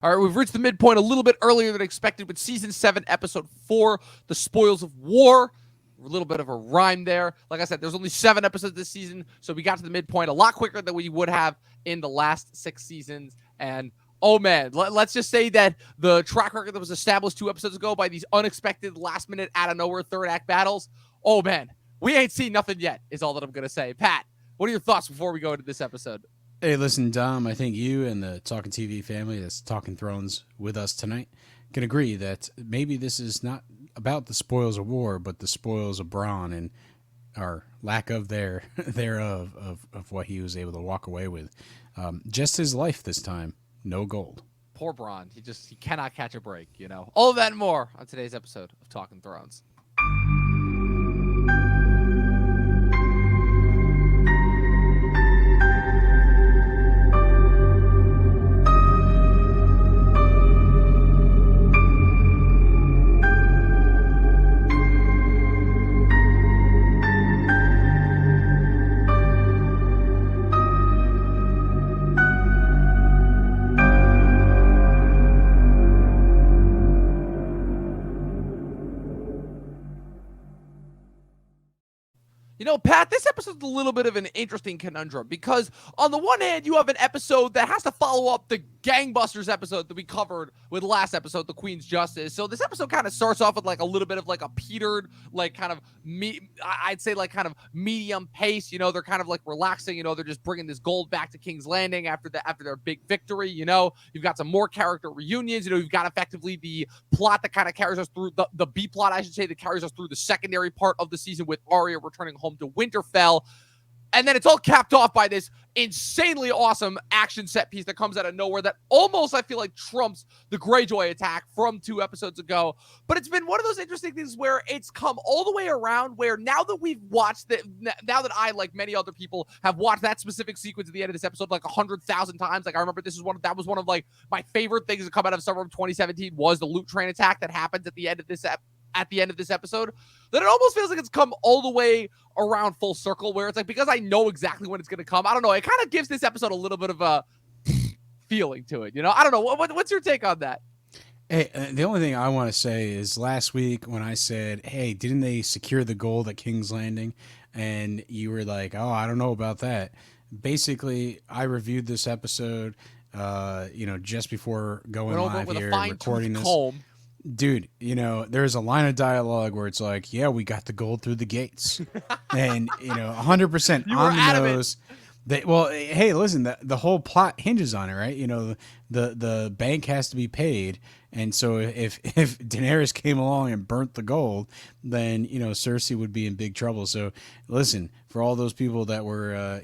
All right, we've reached the midpoint a little bit earlier than expected with Season 7, Episode 4, The Spoils of War. A little bit of a rhyme there. Like I said, there's only 7 episodes this season, so we got to the midpoint a lot quicker than we would have in the last 6 seasons. And, oh man, let's just say that the track record that was established 2 episodes ago by these unexpected, last-minute, out-of-nowhere third-act battles, oh man, we ain't seen nothing yet, is all that I'm going to say. Pat, what are your thoughts before we go into this episode? Hey, listen, Dom, I think you and the Talkin TV family that's Talking Thrones with us tonight can agree that maybe this is not about the spoils of war, but the spoils of Bran and our lack of thereof of what he was able to walk away with. Just his life this time, no gold. Poor Bran. He cannot catch a break, you know. All of that and more on today's episode of Talking Thrones. You know, Pat, this episode's a little bit of an interesting conundrum because on the one hand, you have an episode that has to follow up the gangbusters episode that we covered with last episode, The Queen's Justice. So this episode kind of starts off with like a little bit of like a petered, like kind of I'd say like kind of medium pace. You know, they're kind of like relaxing. You know, they're just bringing this gold back to King's Landing after their big victory. You know, you've got some more character reunions. You know, you've got effectively the plot that kind of carries us through the B plot, I should say, that carries us through the secondary part of the season with Arya returning home to Winterfell. And then it's all capped off by this insanely awesome action set piece that comes out of nowhere that almost, I feel like, trumps the Greyjoy attack from 2 episodes ago. But it's been one of those interesting things where it's come all the way around where now that we've watched it, now that I, like many other people, have watched that specific sequence at the end of this episode like 100,000 times. Like, I remember that was one of like my favorite things that come out of summer of 2017 was the loot train attack that happens at the end of this episode, that it almost feels like it's come all the way around full circle where it's like, because I know exactly when it's going to come, I don't know, it kind of gives this episode a little bit of a feeling to it, you know? I don't know. What's your take on that? Hey, the only thing I want to say is last week when I said, hey, didn't they secure the gold at King's Landing? And you were like, oh, I don't know about that. Basically, I reviewed this episode, just before going live here and recording this. Comb. Dude, you know, there's a line of dialogue where it's like, yeah, we got the gold through the gates. And, 100% on the nose. Well, hey, listen, the whole plot hinges on it, right? You know, the bank has to be paid. And so if Daenerys came along and burnt the gold, then, Cersei would be in big trouble. So listen, for all those people that were,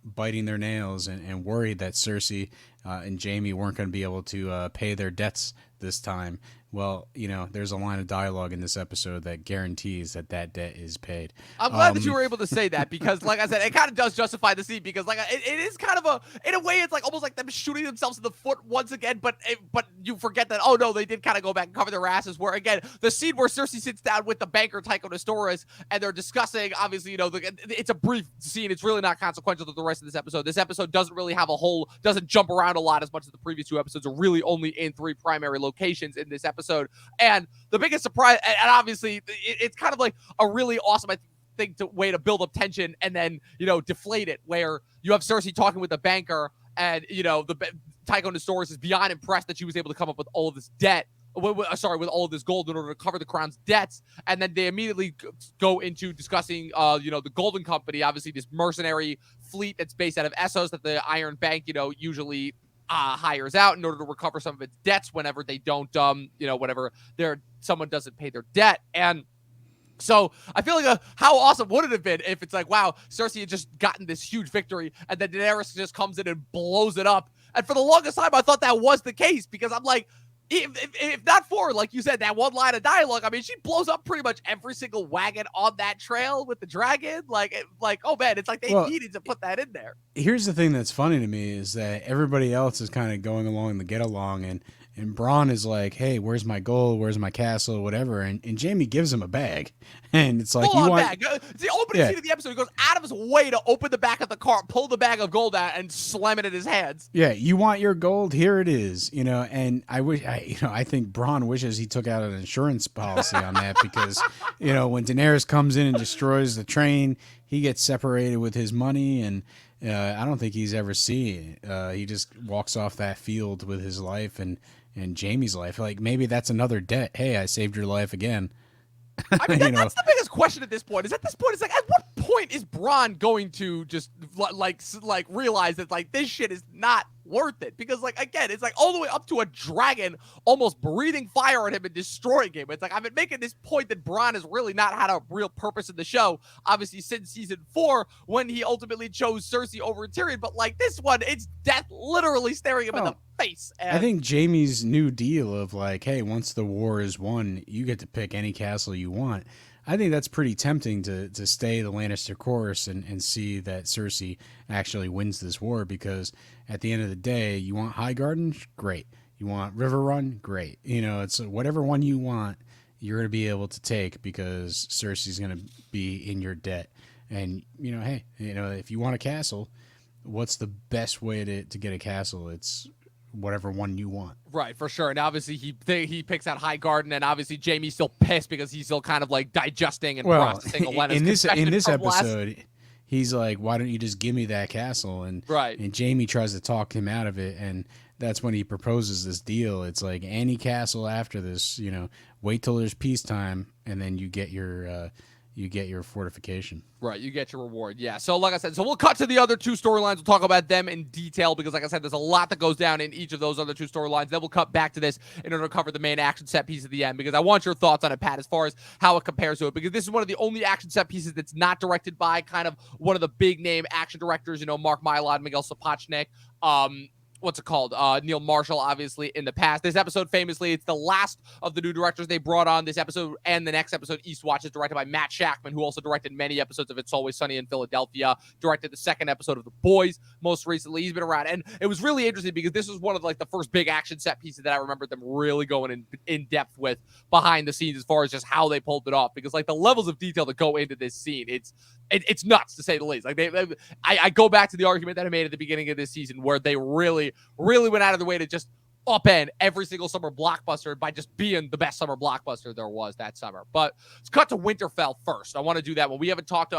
biting their nails and worried that Cersei and Jaime weren't going to be able to pay their debts this time, well, there's a line of dialogue in this episode that guarantees that debt is paid. I'm glad that you were able to say that because, like I said, it kind of does justify the scene because, like, it is kind of in a way, it's like almost like them shooting themselves in the foot once again. But you forget that, oh no, they did kind of go back and cover their asses. Where again, the scene where Cersei sits down with the banker Tycho Nestoris and they're discussing, obviously, it's a brief scene. It's really not consequential to the rest of this episode. This episode doesn't really have doesn't jump around a lot as much as the previous 2 episodes are really only in 3 primary locations in this episode. And the biggest surprise, and obviously it's kind of like a really awesome way to build up tension and then, deflate it, where you have Cersei talking with the banker and, Tycho Nestoris is beyond impressed that she was able to come up with all of this with all of this gold in order to cover the crown's debts. And then they immediately go into discussing, the Golden Company, obviously this mercenary fleet that's based out of Essos that the Iron Bank, usually hires out in order to recover some of its debts whenever they don't, whenever someone doesn't pay their debt. And so I feel like how awesome would it have been if it's like, wow, Cersei had just gotten this huge victory and then Daenerys just comes in and blows it up. And for the longest time, I thought that was the case because I'm like, if not for, like you said, that one line of dialogue, I mean, she blows up pretty much every single wagon on that trail with the dragon. Like, oh man, it's like they needed to put that in there. Here's the thing that's funny to me is that everybody else is kind of going along the get along, and Bronn is like, hey, where's my gold? Where's my castle? Whatever. And Jaime gives him a bag. And it's like, full on bag. It's the opening scene of the episode. He goes out of his way to open the back of the cart, pull the bag of gold out, and slam it in his hands. Yeah, you want your gold? Here it is. And I think Bronn wishes he took out an insurance policy on that because, when Daenerys comes in and destroys the train, he gets separated with his money, and I don't think he's ever seen it. He just walks off that field with his life and Jaime's life. Like, maybe that's another debt. Hey, I saved your life again. I mean, that's the biggest question at this point. Is at this point, it's like, at what point is Bronn going to just like realize that like this shit is not worth it? Because like, again, it's like all the way up to a dragon almost breathing fire at him and destroying him. It's like, I've been making this point that Bronn has really not had a real purpose in the show, obviously since season 4 when he ultimately chose Cersei over Tyrion. But like this one, it's death literally staring him in the face. And I think Jaime's new deal of like, hey, once the war is won, you get to pick any castle you want. I think that's pretty tempting to stay the Lannister course and see that Cersei actually wins this war, because at the end of the day, you want Highgarden? Great. You want River Run? Great. It's whatever one you want, you're going to be able to take because Cersei's going to be in your debt. And, hey, if you want a castle, what's the best way to get a castle? It's whatever one you want. Right, for sure. And obviously he picks out Highgarden, and obviously Jaime's still pissed because he's still kind of like digesting and processing Olenna's in this episode, he's like, why don't you just give me that castle? And Jaime tries to talk him out of it, and that's when he proposes this deal. It's like, any castle after this, wait till there's peacetime, and then you get your fortification. Right, you get your reward. Yeah, so like I said, we'll cut to the other two storylines. We'll talk about them in detail because, like I said, there's a lot that goes down in each of those other two storylines. Then we'll cut back to this in order to cover the main action set piece at the end, because I want your thoughts on it, Pat, as far as how it compares to it, because this is one of the only action set pieces that's not directed by kind of one of the big name action directors, Mark Mylod, Miguel Sapochnik, Neil Marshall, obviously, in the past. This episode, famously, it's the last of the new directors they brought on. This episode and the next episode, Eastwatch, is directed by Matt Shackman, who also directed many episodes of It's Always Sunny in Philadelphia, directed the second episode of The Boys most recently. He's been around, and it was really interesting because this was one of like the first big action set pieces that I remember them really going in depth with behind the scenes as far as just how they pulled it off, because like the levels of detail that go into this scene, it's nuts, to say the least. Like I go back to the argument that I made at the beginning of this season where they really went out of their way to just upend every single summer blockbuster by just being the best summer blockbuster there was that summer. But let's cut to Winterfell first. I want to do that one. We haven't talked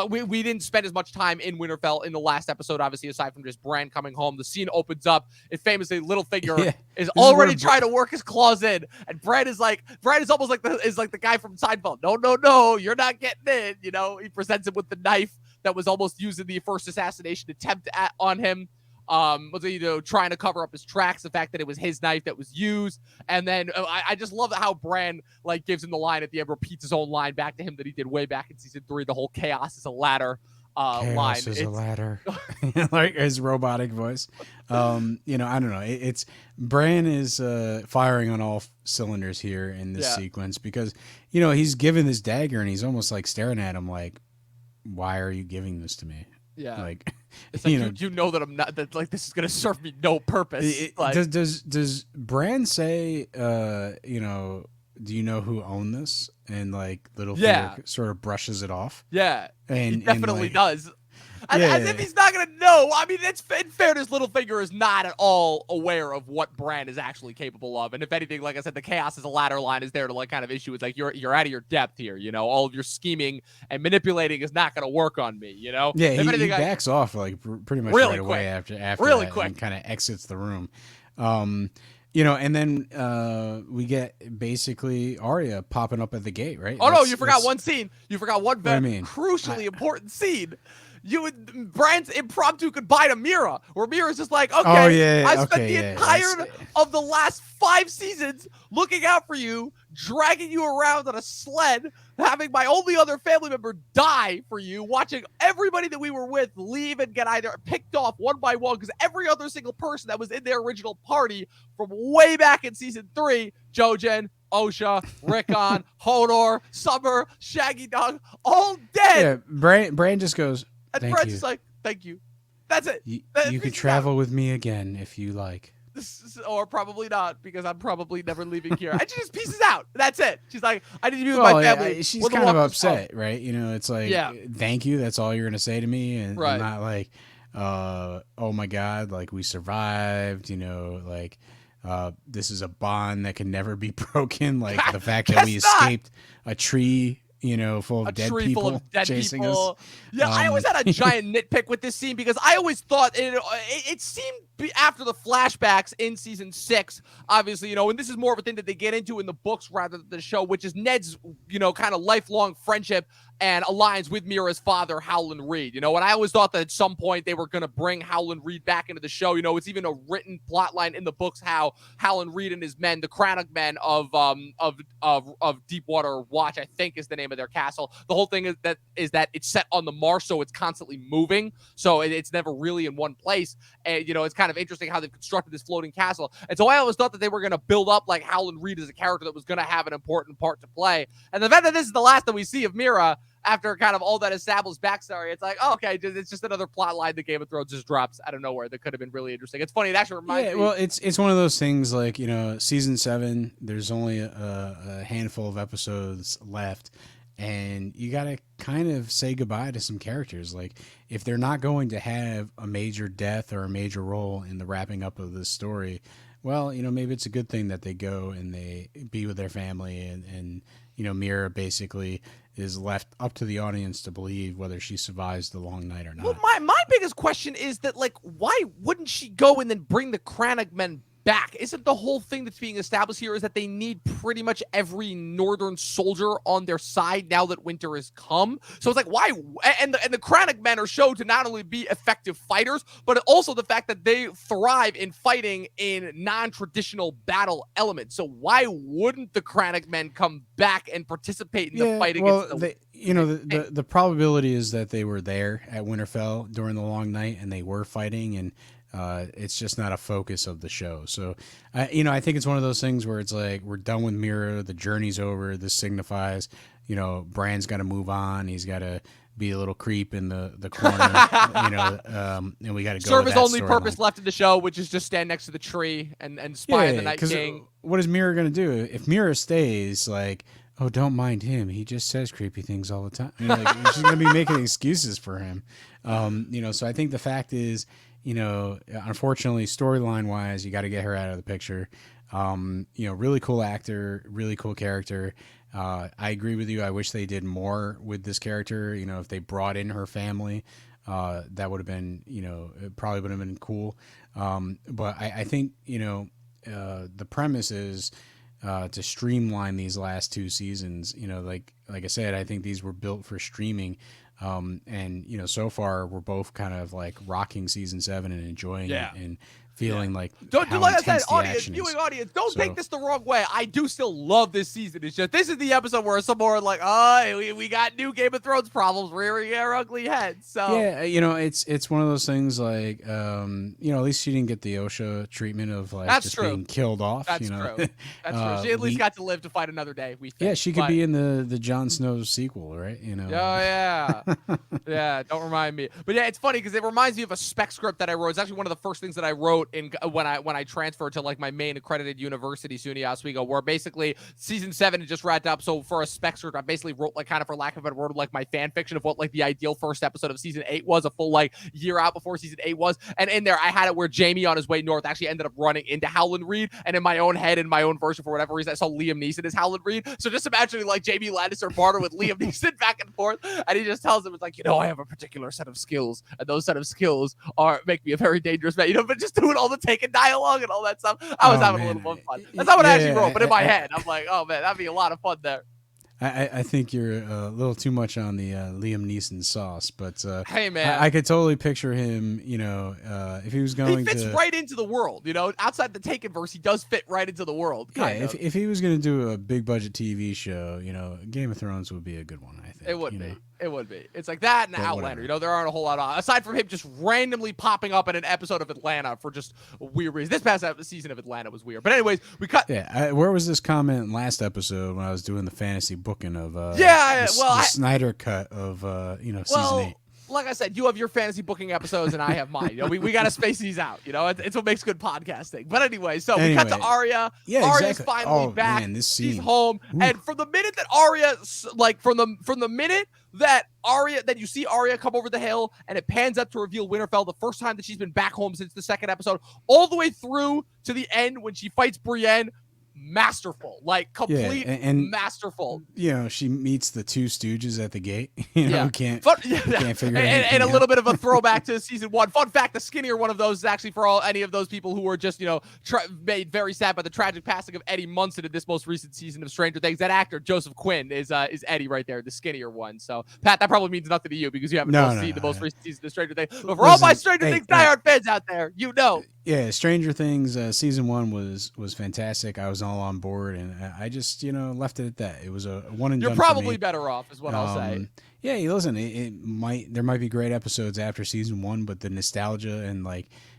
we didn't spend as much time in Winterfell in the last episode, obviously, aside from just Bran coming home. The scene opens up. It famously, Littlefinger is already trying to work his claws in, and Bran is almost like the guy from Seinfeld. No, you're not getting in. He presents him with the knife that was almost used in the first assassination attempt on him. Trying to cover up his tracks, the fact that it was his knife that was used. And then I just love how Bran gives him the line at the end, repeats his own line back to him that he did way back in season 3, the whole chaos is a ladder line. Chaos is a ladder. Like his robotic voice. I don't know. It's Bran is firing on all cylinders here in this sequence, because he's given this dagger and he's almost like staring at him like, why are you giving this to me? Yeah, it's like you know that I'm not, that this is gonna serve me no purpose. Does Bran say, do you know who owned this? And Littlefinger sort of brushes it off. Yeah, and he definitely does. As if he's not going to know. I mean, in fairness, Littlefinger is not at all aware of what Bran is actually capable of. And if anything, like I said, the chaos is a ladder line is there to kind of issue. It's like, you're out of your depth here. All of your scheming and manipulating is not going to work on me, Yeah, he backs off pretty much really right quick. Away after really that, quick. And kind of exits the room. And then we get basically Arya popping up at the gate, right? Oh, no, you forgot one scene. You forgot one very crucially important scene. Bran's impromptu goodbye to Mira, where Mira's just like, okay, I spent the entire of the last 5 seasons looking out for you, dragging you around on a sled, having my only other family member die for you, watching everybody that we were with leave and get either picked off one by one because every other single person that was in their original party from way back in season 3, Jojen, Osha, Rickon, Hodor, Summer, Shaggy Dog, all dead. Yeah, Bran just goes, and thank Bran's you. just like, thank you. That's it. You could travel with me again if you like. Or probably not, because I'm probably never leaving here. And she just pieces out. That's it. She's like, I need to be with my family. She's kind of upset, right? You know, it's like, thank you. That's all you're going to say to me. And not like, oh my God, like we survived, you know, like this is a bond that can never be broken. Like the fact that we escaped a tree, you know, full of dead people chasing us. Yeah, I always had a giant nitpick with this scene because I always thought it seemed after the flashbacks in season 6, obviously, you know, and this is more of a thing that they get into in the books rather than the show, which is Ned's, you know, kind of lifelong friendship and alliance with Mira's father, Howland Reed, you know, and I always thought that at some point they were going to bring Howland Reed back into the show. You know, it's even a written plot line in the books how Howland Reed and his men, the Cranach men of Deepwater Watch, I think is the name of their castle. The whole thing is that it's set on the marsh, so it's constantly moving, so it's never really in one place. And you know, it's kind of interesting how they've constructed this floating castle. And so I always thought that they were going to build up like Howland Reed as a character that was going to have an important part to play. And the fact that this is the last that we see of Mira after kind of all that established backstory, it's like, oh, okay, it's just another plot line that Game of Thrones just drops out of nowhere that could have been really interesting. It's funny. It actually reminds me. Well, it's one of those things like, you know, season 7, there's only a handful of episodes left. And you got to kind of say goodbye to some characters. Like, if they're not going to have a major death or a major role in the wrapping up of this story, well, you know, maybe it's a good thing that they go and they be with their family. And you know, Mira basically is left up to the audience to believe whether she survives the long night or not. Well, my biggest question is that, like, why wouldn't she go and then bring the Cranach men back? Isn't the whole thing that's being established here is that they need pretty much every northern soldier on their side now that winter has come? So it's like, why? And the Cranach men are shown to not only be effective fighters, but also the fact that they thrive in fighting in non-traditional battle elements. So why wouldn't the Cranach men come back and participate in the fight against the probability is that they were there at Winterfell during the long night and they were fighting, and it's just not a focus of the show. So, you know, I think it's one of those things where it's like, we're done with Mira. The journey's over. This signifies, you know, Bran's got to move on. He's got to be a little creep in the corner, you know, and we got to go serve his only purpose left in the show, which is just stand next to the tree and spy on the Night King. What is Mira going to do? If Mira stays, like, oh, don't mind him. He just says creepy things all the time. You know, like, she's going to be making excuses for him. You know, so I think the fact is, you know, unfortunately, storyline wise, you got to get her out of the picture. You know, really cool actor, really cool character. I agree with you. I wish they did more with this character. You know, if they brought in her family, that would have been, you know, it probably would have been cool. But I think, you know, the premise is to streamline these last 2 seasons. You know, like I said, I think these were built for streaming. And you know, so far we're both kind of like rocking season 7 and enjoying it and feeling like don't how do like I intense said, audience, viewing audience. Don't take this the wrong way. I do still love this season. It's just this is the episode where some more like, oh, we got new Game of Thrones problems rearing our ugly heads. So yeah, you know, it's one of those things like, you know, at least she didn't get the Osha treatment of like being killed off. That's you know, true. That's true. She at least got to live to fight another day. We think. Yeah, she could be in the Jon Snow sequel, right? You know. Oh yeah, yeah. Don't remind me. But yeah, it's funny because it reminds me of a spec script that I wrote. It's actually one of the first things that I wrote in when I transferred to like my main accredited university, SUNY Oswego, where basically season 7 had just wrapped up. So for a spec script, I basically wrote like kind of for lack of a better word, like my fan fiction of what like the ideal first episode of season 8 was, a full like year out before season 8 was. And in there, I had it where Jaime on his way north actually ended up running into Howland Reed. And in my own head, in my own version, for whatever reason, I saw Liam Neeson as Howland Reed. So just imagine like Jaime Lannister barter with Liam Neeson back and forth. And he just tells him, it's like, you know, I have a particular set of skills, and those set of skills make me a very dangerous man. You know, but just doing all the taken dialogue and all that stuff, I was having a little more fun. That's not what I actually wrote, but in my head, I'm like, oh man, that'd be a lot of fun there. I think you're a little too much on the Liam Neeson sauce, but hey man, I could totally picture him. If he was going he fits to right into the world. Outside the Taken verse, he does fit right into the world. If he was going to do a big budget TV show, Game of Thrones would be a good one. I think it would be. It would be. It's like that and Outlander. Whatever. There aren't a whole lot of, aside from him just randomly popping up in an episode of Atlanta for just weird reasons. This past season of Atlanta was weird. But anyways, we cut. Yeah, where was this comment last episode when I was doing the fantasy booking of the Snyder cut of season 8? Like I said, you have your fantasy booking episodes and I have mine. We got to space these out. It's what makes good podcasting. But anyway, we cut to Arya. Yeah, Arya's exactly. finally back. Man, this scene. She's home. Ooh. And from the minute that Arya, from the minute that you see Arya come over the hill and it pans up to reveal Winterfell, the first time that she's been back home since the second episode, all the way through to the end when she fights Brienne. Masterful, complete and masterful. She meets the two stooges at the gate. Who can't figure it out. And a little bit of a throwback to season 1. Fun fact: the skinnier one of those is actually for any of those people who were just made very sad by the tragic passing of Eddie Munson in this most recent season of Stranger Things. That actor Joseph Quinn is Eddie right there, the skinnier one. So Pat, that probably means nothing to you because you haven't seen the most recent season of Stranger Things. But for all my Stranger Things diehard fans out there, Yeah, Stranger Things season 1 was fantastic. I was all on board, and I just left it at that. It was a one and done. You're probably better off, is what I'll say. Yeah, listen, there might be great episodes after season 1, but the nostalgia and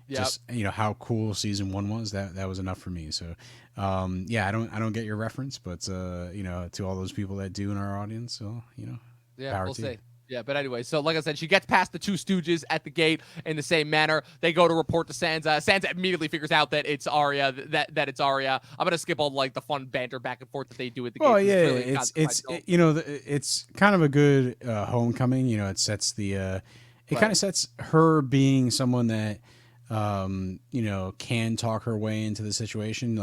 just how cool season 1 was, that was enough for me. So I don't get your reference, but to all those people that do in our audience, so we'll see. Yeah, but anyway, so like I said, she gets past the two stooges at the gate in the same manner. They go to report to Sansa. Sansa immediately figures out that it's Arya, that it's Arya. I'm gonna skip all the fun banter back and forth that they do at the gate. Oh yeah, it's kind of a good homecoming. It sets the kind of sets her being someone that can talk her way into the situation.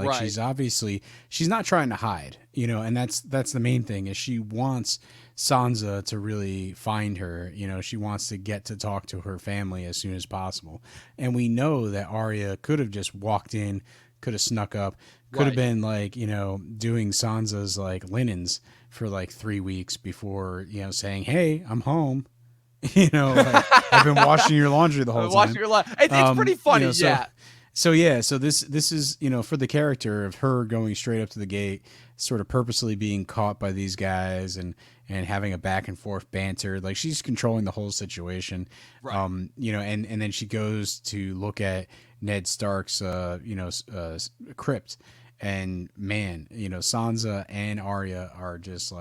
She's not trying to hide, and that's the main thing is she wants Sansa to really find her. She wants to get to talk to her family as soon as possible. And we know that Arya could have just walked in, could have snuck up, could have been doing Sansa's linens for 3 weeks before, saying, "Hey, I'm home." I've been washing your laundry the whole time. It's pretty funny, So this is for the character of her going straight up to the gate, sort of purposely being caught by these guys and having a back and forth banter. She's controlling the whole situation, and then she goes to look at Ned Stark's crypt, and man, Sansa and Arya are just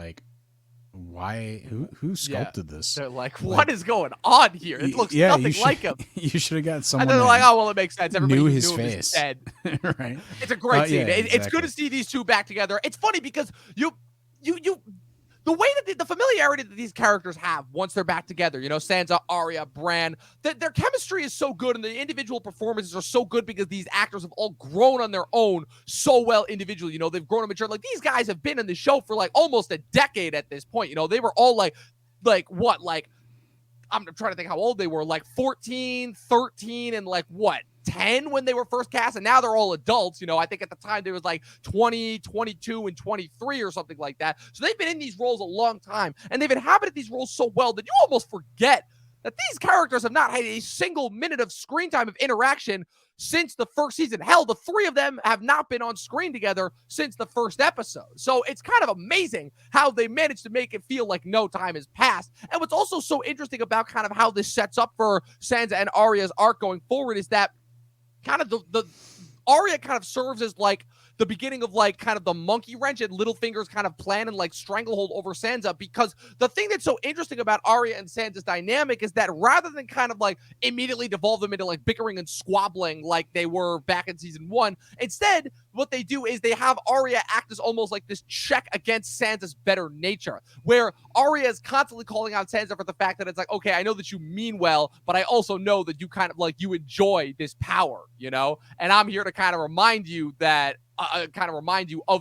why? Who sculpted this? They're what is going on here? It looks nothing like him. You should have got someone. And they're oh, well, it makes sense. Everybody knew knew his him face. Dead. Right. It's a great scene. Exactly. It's good to see these two back together. It's funny because the way that the familiarity that these characters have once they're back together, Sansa, Arya, Bran, their chemistry is so good and the individual performances are so good because these actors have all grown on their own so well individually. They've grown and matured. These guys have been in the show for almost a decade at this point. They were all what? I'm trying to think how old they were, 14, 13, and 10 when they were first cast, and now they're all adults. I think at the time they was 20, 22, and 23 or something like that. So they've been in these roles a long time, and they've inhabited these roles so well that you almost forget that these characters have not had a single minute of screen time of interaction since the first season. Hell, the three of them have not been on screen together since the first episode. So it's kind of amazing how they managed to make it feel like no time has passed. And what's also so interesting about kind of how this sets up for Sansa and Arya's arc going forward is that kind of the Arya kind of serves as the beginning of kind of the monkey wrench and Littlefinger's kind of plan and stranglehold over Sansa, because the thing that's so interesting about Arya and Sansa's dynamic is that rather than kind of immediately devolve them into bickering and squabbling like they were back in season 1, instead what they do is they have Arya act as almost this check against Sansa's better nature, where Arya is constantly calling out Sansa for the fact that it's okay, I know that you mean well, but I also know that you kind of you enjoy this power, and I'm here to kind of remind you that of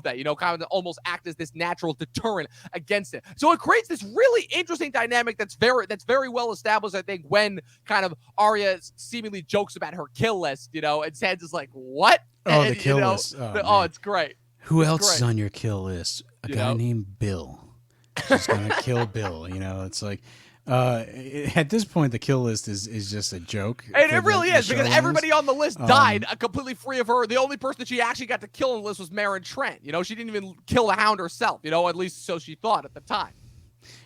that, kind of almost act as this natural deterrent against it. So it creates this really interesting dynamic that's very well established, I think, when kind of Arya seemingly jokes about her kill list, and Sansa's what? Oh, the kill list. Oh, it's great. Who else is on your kill list? A guy named Bill. She's gonna kill Bill. You know, it's like at this point the kill list is just a joke. And it really is, because everybody on the list died completely free of her. The only person that she actually got to kill on the list was Meryn Trant. You know, she didn't even kill the Hound herself. You know, at least so she thought at the time.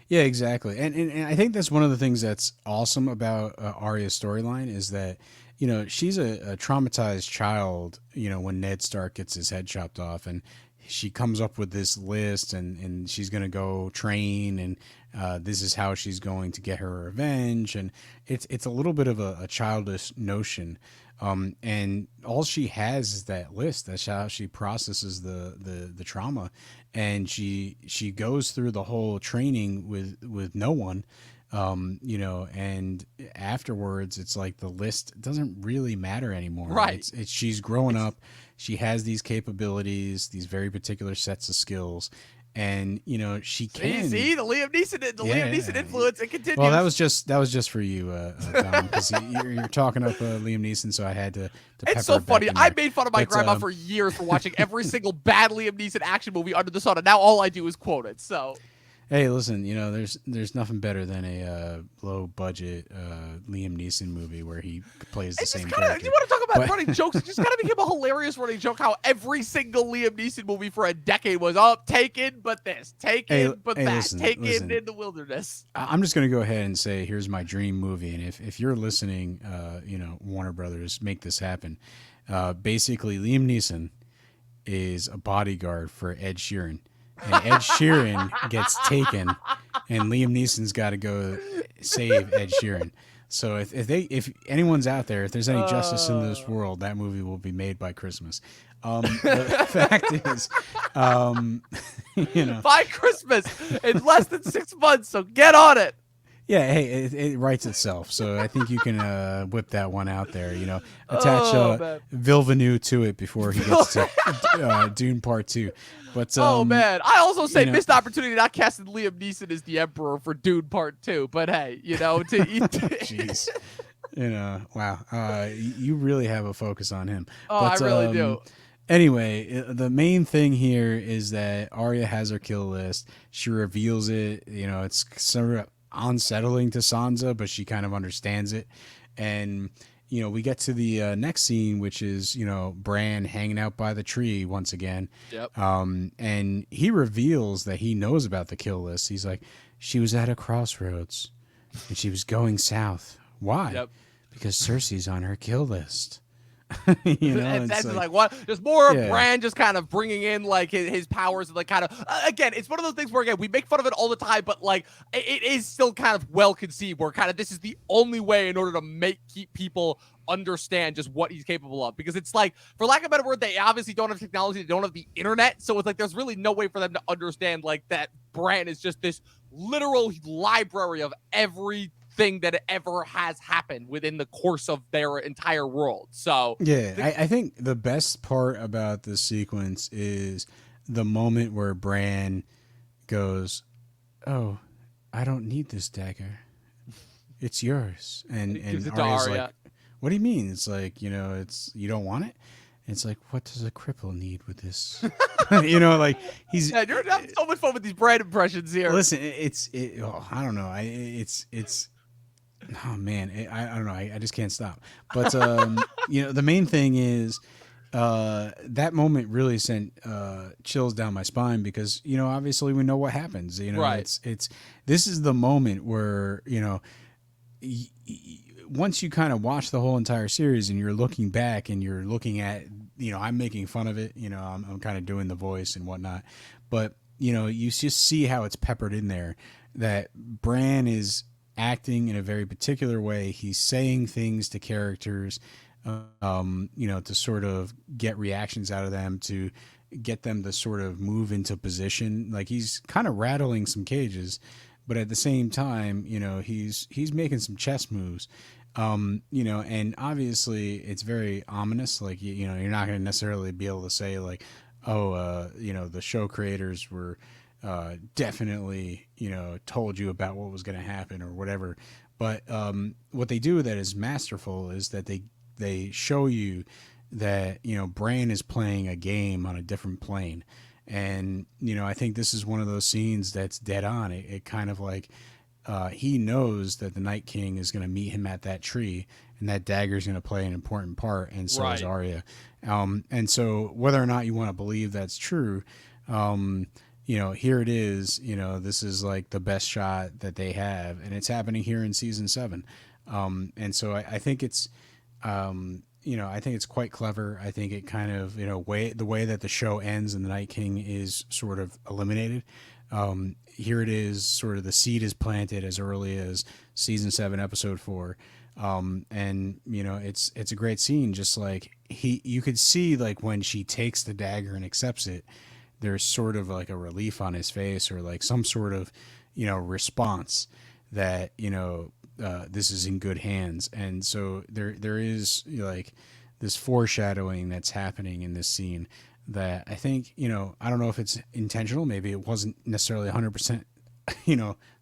Yeah, exactly. And I think that's one of the things that's awesome about Arya's storyline is that, you know, she's a traumatized child, you know, when Ned Stark gets his head chopped off, and she comes up with this list, and she's going to go train, and this is how she's going to get her revenge. And it's a little bit of a childish notion. And all she has is that list. That's how she processes the trauma. And she goes through the whole training with no one, you know, and afterwards it's like the list doesn't really matter anymore. Right. It's she's growing up. She has these capabilities, these very particular sets of skills. And you know she can see the Liam Neeson influence. It continues. Well, that was just for you, Tom, because you're talking up Liam Neeson, so I had to. It's so funny. I made fun of my grandma for years for watching every single bad Liam Neeson action movie under the sun, and now all I do is quote it. So. Hey, listen, you know, there's nothing better than a low budget Liam Neeson movie where he plays the same character. You want to talk about running jokes? It just kind of became a hilarious running joke how every single Liam Neeson movie for a decade was Taken, but this, Taken, but that, Taken in the wilderness. I'm just going to go ahead and say, here's my dream movie. And if you're listening, you know, Warner Brothers, make this happen. Basically, Liam Neeson is a bodyguard for Ed Sheeran. And Ed Sheeran gets taken, and Liam Neeson's got to go save Ed Sheeran. So if anyone's out there, if there's any justice in this world, that movie will be made by Christmas. The fact is, you know, by Christmas in less than 6 months. So get on it. Yeah, hey, it writes itself. So I think you can whip that one out there. You know, attach Villeneuve to it before he gets to Dune Part 2. But man, I also say missed opportunity not casting Liam Neeson as the Emperor for Dune Part 2. But hey, you know, jeez, you know, wow, you really have a focus on him. Oh, but, I really do. Anyway, the main thing here is that Arya has her kill list. She reveals it. You know, it's sort of unsettling to Sansa, but she kind of understands it. And you know, we get to the next scene, which is, you know, Bran hanging out by the tree once again. Yep. And he reveals that he knows about the kill list. He's like, she was at a crossroads and she was going south. Why? Yep. Because Cersei's on her kill list. You know, and that's like what? Just more of Bran just kind of bringing in like his powers and like kind of again, it's one of those things where again we make fun of it all the time, but like it is still kind of well conceived. Where kind of this is the only way in order to keep people understand just what he's capable of, because it's like, for lack of a better word, they obviously don't have technology, they don't have the internet, so it's like there's really no way for them to understand like that Bran is just this literal library of everything that ever has happened within the course of their entire world. So yeah, I think the best part about this sequence is the moment where Bran goes, "Oh, I don't need this dagger. It's yours." And Arya's like, "What do you mean?" It's like, you know, it's, you don't want it? It's like, what does a cripple need with this? You know, like he's. Yeah, you're having so much fun with these Bran impressions here. Listen, I don't know. It's. Oh man, I don't know. I just can't stop. But you know, the main thing is that moment really sent chills down my spine, because you know, obviously we know what happens. You know, right. It's this is the moment where, you know, once you kind of watch the whole entire series and you're looking back and you're looking at, you know, I'm making fun of it. You know, I'm kind of doing the voice and whatnot, but you know, you just see how it's peppered in there that Bran is acting in a very particular way. He's saying things to characters, you know, to sort of get reactions out of them, to get them to sort of move into position. Like he's kind of rattling some cages, but at the same time, you know, he's making some chess moves. You know, and obviously it's very ominous. Like, you know, you're not going to necessarily be able to say like, oh, you know, the show creators were definitely, you know, told you about what was going to happen or whatever. But what they do that is masterful is that they show you that, you know, Bran is playing a game on a different plane. And I think this is one of those scenes that's dead on. It kind of like he knows that the Night King is going to meet him at that tree, and that dagger is going to play an important part, and so is Arya. And so whether or not you want to believe that's true, here it is. This is like the best shot that they have, and it's happening here in season 7. And so I think it's, I think it's quite clever. I think it kind of, the way that the show ends and the Night King is sort of eliminated. Here it is, sort of the seed is planted as early as season 7, episode 4. And it's a great scene. Just like you could see, like, when she takes the dagger and accepts it, there's sort of like a relief on his face, or like some sort of, response that, this is in good hands. And so there is like this foreshadowing that's happening in this scene that I think, I don't know if it's intentional. Maybe it wasn't necessarily 100%,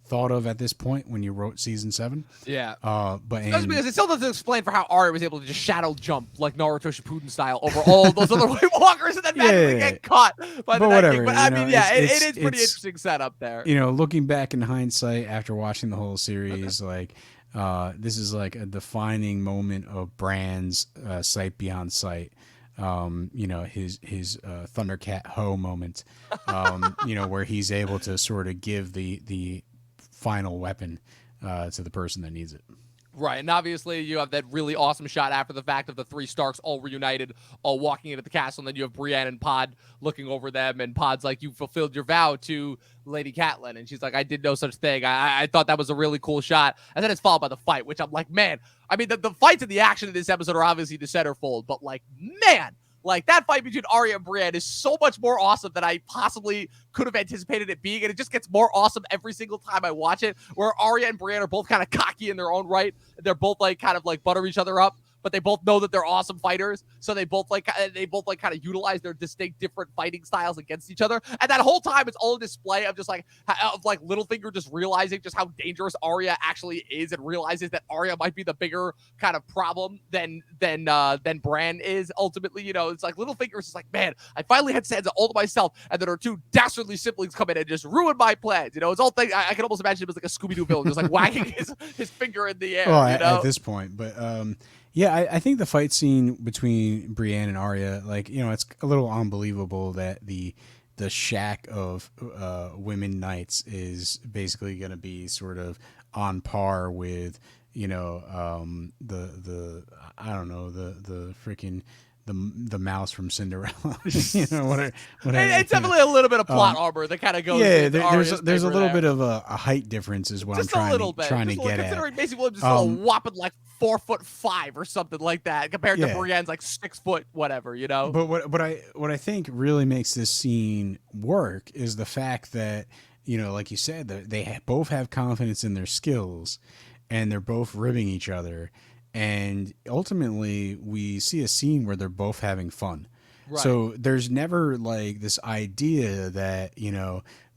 thought of at this point when you wrote season 7. Yeah. But that's because it still doesn't explain for how Arya was able to just shadow jump like Naruto Shippuden style over all those other White Walkers and then magically get caught by the Night King. But I mean, it is pretty interesting setup there. Looking back in hindsight after watching the whole series, like, this is like a defining moment of Bran's sight beyond sight. His Thundercat Ho moment, where he's able to sort of give the final weapon to the person that needs it. Right, and obviously you have that really awesome shot after the fact of the 3 Starks all reunited, all walking into the castle, and then you have Brienne and Pod looking over them, and Pod's like, you fulfilled your vow to Lady Catelyn, and she's like, I did no such thing. I thought that was a really cool shot, and then it's followed by the fight, which I'm like, man, I mean, the fights and the action in this episode are obviously the centerfold, but like, man, like, that fight between Arya and Brienne is so much more awesome than I possibly could have anticipated it being, and it just gets more awesome every single time I watch it, where Arya and Brienne are both kind of cocky in their own right. They're both, like, kind of, like, butter each other up, but they both know that they're awesome fighters, so they both kind of utilize their distinct different fighting styles against each other, and that whole time it's all a display of just, like, Littlefinger just realizing just how dangerous Arya actually is, and realizes that Arya might be the bigger kind of problem than Bran is, ultimately. It's like Littlefinger's just like, man, I finally had Sansa all to myself, and then her 2 dastardly siblings come in and just ruin my plans. It's all thing. I can almost imagine him as like a Scooby-Doo villain, just like wagging his finger in the air. Well, at this point, but yeah, I think the fight scene between Brienne and Arya, like, it's a little unbelievable that the shack of women knights is basically going to be sort of on par with, the I don't know, the freaking the mouse from Cinderella. It's definitely a little bit of plot armor that kind of goes. Yeah, there's a little bit of a height difference is what just I'm trying to get at. Considering basically Williams is a whopping like 4'5" or something like that, compared to Brienne's like 6 foot whatever. But what I think really makes this scene work is the fact that, like you said, that they both have confidence in their skills, and they're both ribbing each other. And ultimately, we see a scene where they're both having fun. Right. So there's never like this idea that,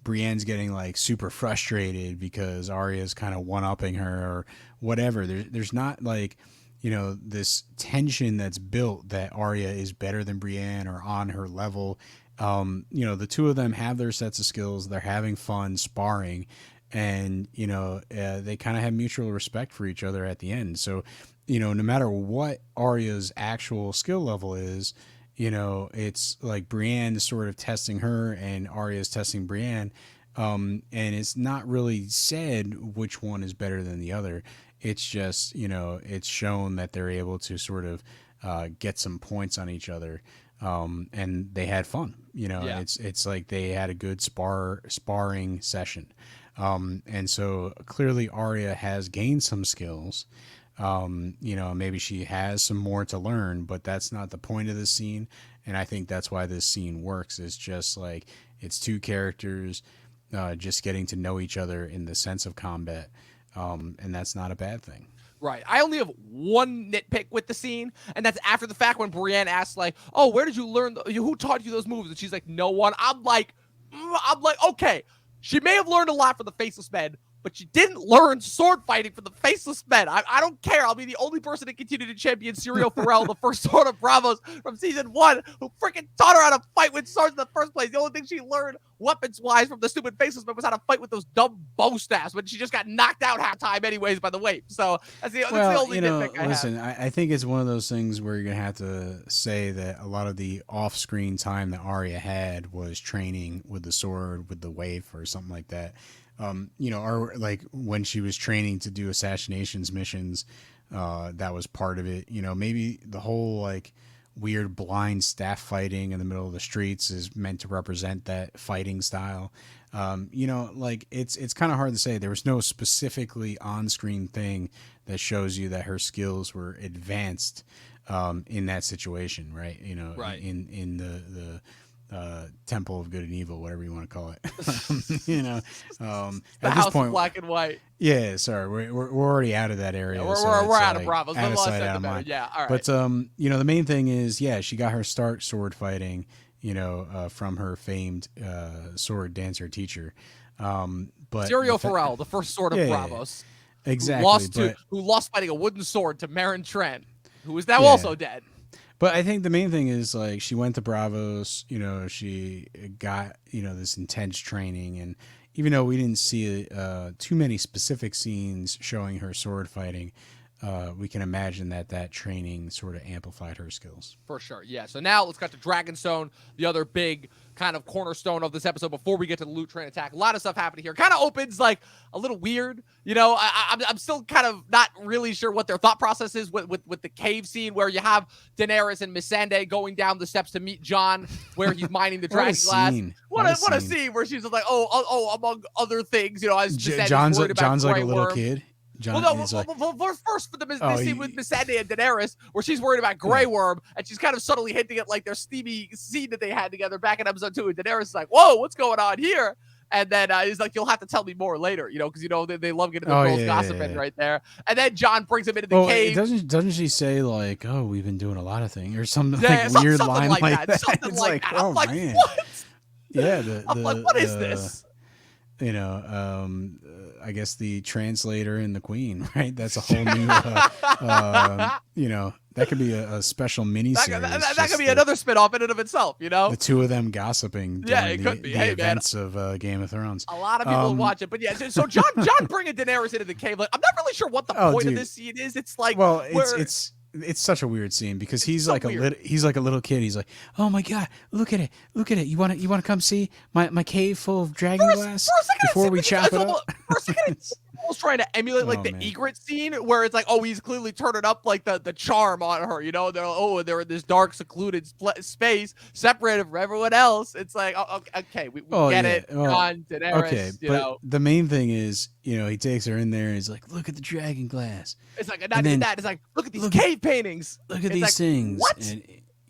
Brienne's getting like super frustrated because Arya's kind of one-upping her or whatever. There's not like, this tension that's built that Arya is better than Brienne or on her level. The 2 of them have their sets of skills. They're having fun sparring, and, they kind of have mutual respect for each other at the end. So, no matter what Arya's actual skill level is, it's like Brienne is sort of testing her and Arya's testing Brienne. And it's not really said which one is better than the other. It's just, it's shown that they're able to sort of get some points on each other. And they had fun, It's like they had a good sparring session. And so clearly Arya has gained some skills. Maybe she has some more to learn, but that's not the point of this scene. And I think that's why this scene works. It's just like, it's 2 characters just getting to know each other in the sense of combat. And that's not a bad thing. Right. I only have one nitpick with the scene, and that's after the fact when Brienne asks, like, oh, where did you learn, who taught you those moves? And she's like, no one. I'm like, okay, she may have learned a lot from the Faceless Men, but you didn't learn sword fighting from the faceless men. I don't care. I'll be the only person to continue to champion Syrio Forel, the first sword of Bravos from season 1, who freaking taught her how to fight with swords in the first place. The only thing she learned weapons-wise from the stupid faceless men was how to fight with those dumb bow staffs, but she just got knocked out half time anyways by the waif. So that's the only nitpick I have. Listen, I think it's one of those things where you're going to have to say that a lot of the off-screen time that Arya had was training with the sword, with the waif or something like that. Or like when she was training to do assassinations missions, that was part of it. Maybe the whole like weird blind staff fighting in the middle of the streets is meant to represent that fighting style. Like it's kind of hard to say. There was no specifically on-screen thing that shows you that her skills were advanced in that situation, right? Right. In the Temple of Good and Evil, whatever you want to call it. The at House this point, of Black and White. Yeah, sorry, we're already out of that area. Yeah, so we're out like, of Bravos. out of sight, out of mind. Yeah, all right. But the main thing is, she got her start sword fighting, from her famed sword dancer teacher. But Syrio Forel, the first sword of Bravos. Exactly. Who lost fighting a wooden sword to Meryn Trent, who is now also dead. But I think the main thing is like she went to Bravos, she got, this intense training, and even though we didn't see too many specific scenes showing her sword fighting, we can imagine that training sort of amplified her skills. For sure, yeah. So now let's cut to Dragonstone, the other big kind of cornerstone of this episode before we get to the loot train attack. A lot of stuff happening here. Kind of opens like a little weird. I'm still kind of not really sure what their thought process is with the cave scene where you have Daenerys and Missandei going down the steps to meet Jon where he's mining the dragon glass. What a scene where she's just like, among other things, as John's like a little kid. First for this scene with Missandei and Daenerys, where she's worried about Grey Worm, and she's kind of subtly hinting at like their steamy scene that they had together back in episode 2. And Daenerys is like, "Whoa, what's going on here?" And then he's like, "You'll have to tell me more later," because they love getting the girls gossiping right there. And then Jon brings him into the cave. Doesn't she say like, "Oh, we've been doing a lot of things," or something weird line like that? Something it's like that. Oh I'm like, man, what? Yeah. I'm like, what is this? I guess the translator and the queen, right? That's a whole new, that could be a special mini series. That could be another spinoff in and of itself, The two of them gossiping during it could be. the events of Game of Thrones. A lot of people watch it, but yeah. So Jon bringing Daenerys into the cave, like I'm not really sure what the point of this scene is. It's like, it's such a weird scene because he's like a little kid. He's like, "Oh my god, look at it! You want to come see my cave full of dragon glass before we chop it up?" For a second, I was trying to emulate like the egret scene where it's like, he's clearly turning up like the charm on her. They're in this dark, secluded space, separated from everyone else. It's like, okay, we get it. Jon, Daenerys, okay, but the main thing is, he takes her in there and he's like, "Look at the dragon glass." It's like, not even that. It's like, look at these cave paintings. Look at these things. What? And,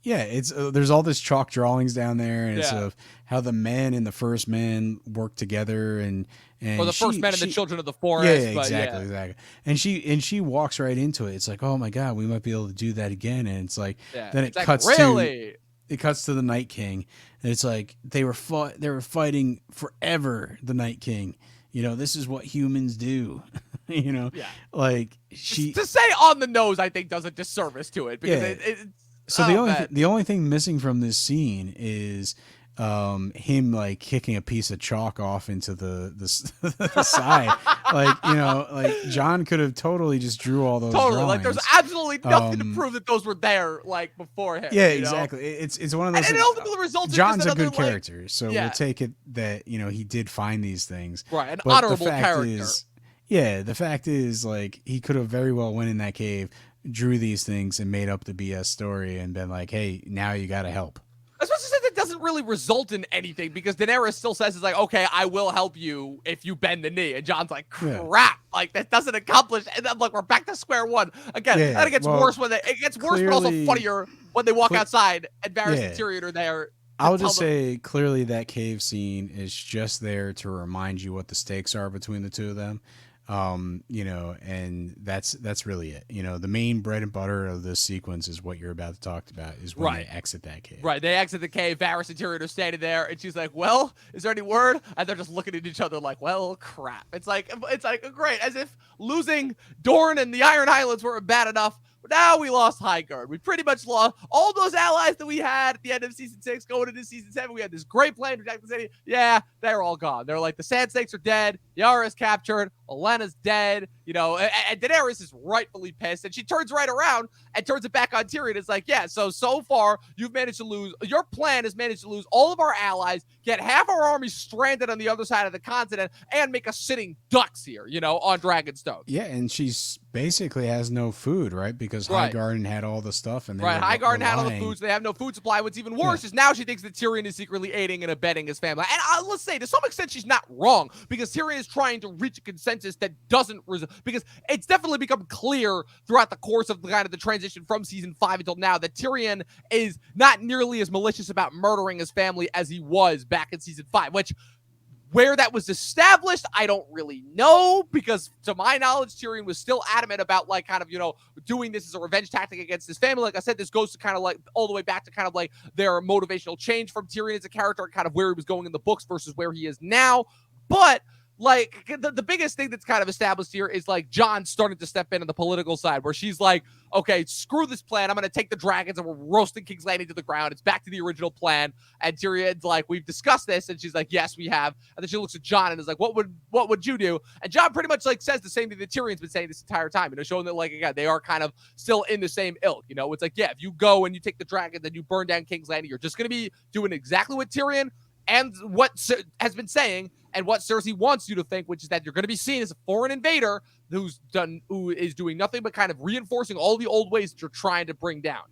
it's there's all this chalk drawings down there, and it's of how the men and the first men work together, and or the first men and the children of the forest. Exactly. And she walks right into it. It's like, oh my god, we might be able to do that again. And it's like, then it cuts to the Night King, and it's like they were fighting forever. The Night King. This is what humans do. Like to say on the nose, I think does a disservice to it because the only thing missing from this scene is him like kicking a piece of chalk off into the side. like Jon could have totally just drew all those drawings. Like there's absolutely nothing to prove that those were there like before him. Yeah, exactly. It's one of those. And it ultimately results in John's a good character, so we'll take it that he did find these things. Right, an honorable character. The fact is, like, he could have very well went in that cave, drew these things, and made up the BS story, and been like, "Hey, now you got to help." Especially since it doesn't really result in anything, because Daenerys still says, "It's like, okay, I will help you if you bend the knee," and Jon's like, "Crap, like that doesn't accomplish." And I'm like, we're back to square one again. And it gets worse it gets worse, but also funnier when they walk outside and Varys and Tyrion are there. I'll just say clearly that cave scene is just there to remind you what the stakes are between the two of them. And that's really it. The main bread and butter of this sequence is what you're about to talk about, is when they exit that cave. Right, they exit the cave. Varys and Tyrion are standing there, and she's like, "Well, is there any word?" And they're just looking at each other like, "Well, crap." It's like great, as if losing Dorne and the Iron Islands weren't bad enough. But now we lost Highgarden. We pretty much lost all those allies that we had at the end of season 6, going into season 7. We had this great plan to protect the city. Yeah, they're all gone. They're like, the Sand Snakes are dead. Yara's captured. Olenna's dead. And Daenerys is rightfully pissed. And she turns right around and turns it back on Tyrion. It's like, yeah, so far you've managed to lose. Your plan has managed to lose all of our allies, get half our army stranded on the other side of the continent, and make us sitting ducks here, on Dragonstone. Yeah, and she's basically has no food, right? Because Highgarden had all the stuff, and Highgarden had all the foods. They have no food supply. What's even worse is now she thinks that Tyrion is secretly aiding and abetting his family. And let's say, to some extent, she's not wrong, because Tyrion is trying to reach a consensus that doesn't because it's definitely become clear throughout the course of the transition from season 5 until now that Tyrion is not nearly as malicious about murdering his family as he was back in season 5, which, where that was established, I don't really know, because to my knowledge, Tyrion was still adamant about doing this as a revenge tactic against his family. Like I said, this goes to kind of like all the way back to kind of like their motivational change from Tyrion as a character and kind of where he was going in the books versus where he is now. But like the biggest thing that's kind of established here is like Jon starting to step in on the political side, where she's like, okay, screw this plan. I'm going to take the dragons and we're roasting King's Landing to the ground. It's back to the original plan. And Tyrion's like, we've discussed this. And she's like, yes, we have. And then she looks at Jon and is like, what would you do? And Jon pretty much like says the same thing that Tyrion's been saying this entire time, showing that, like, again, they are kind of still in the same ilk. It's like, yeah, if you go and you take the dragons and you burn down King's Landing, you're just going to be doing exactly what Tyrion and what has been saying and what Cersei wants you to think, which is that you're going to be seen as a foreign invader who is doing nothing but kind of reinforcing all the old ways that you're trying to bring down,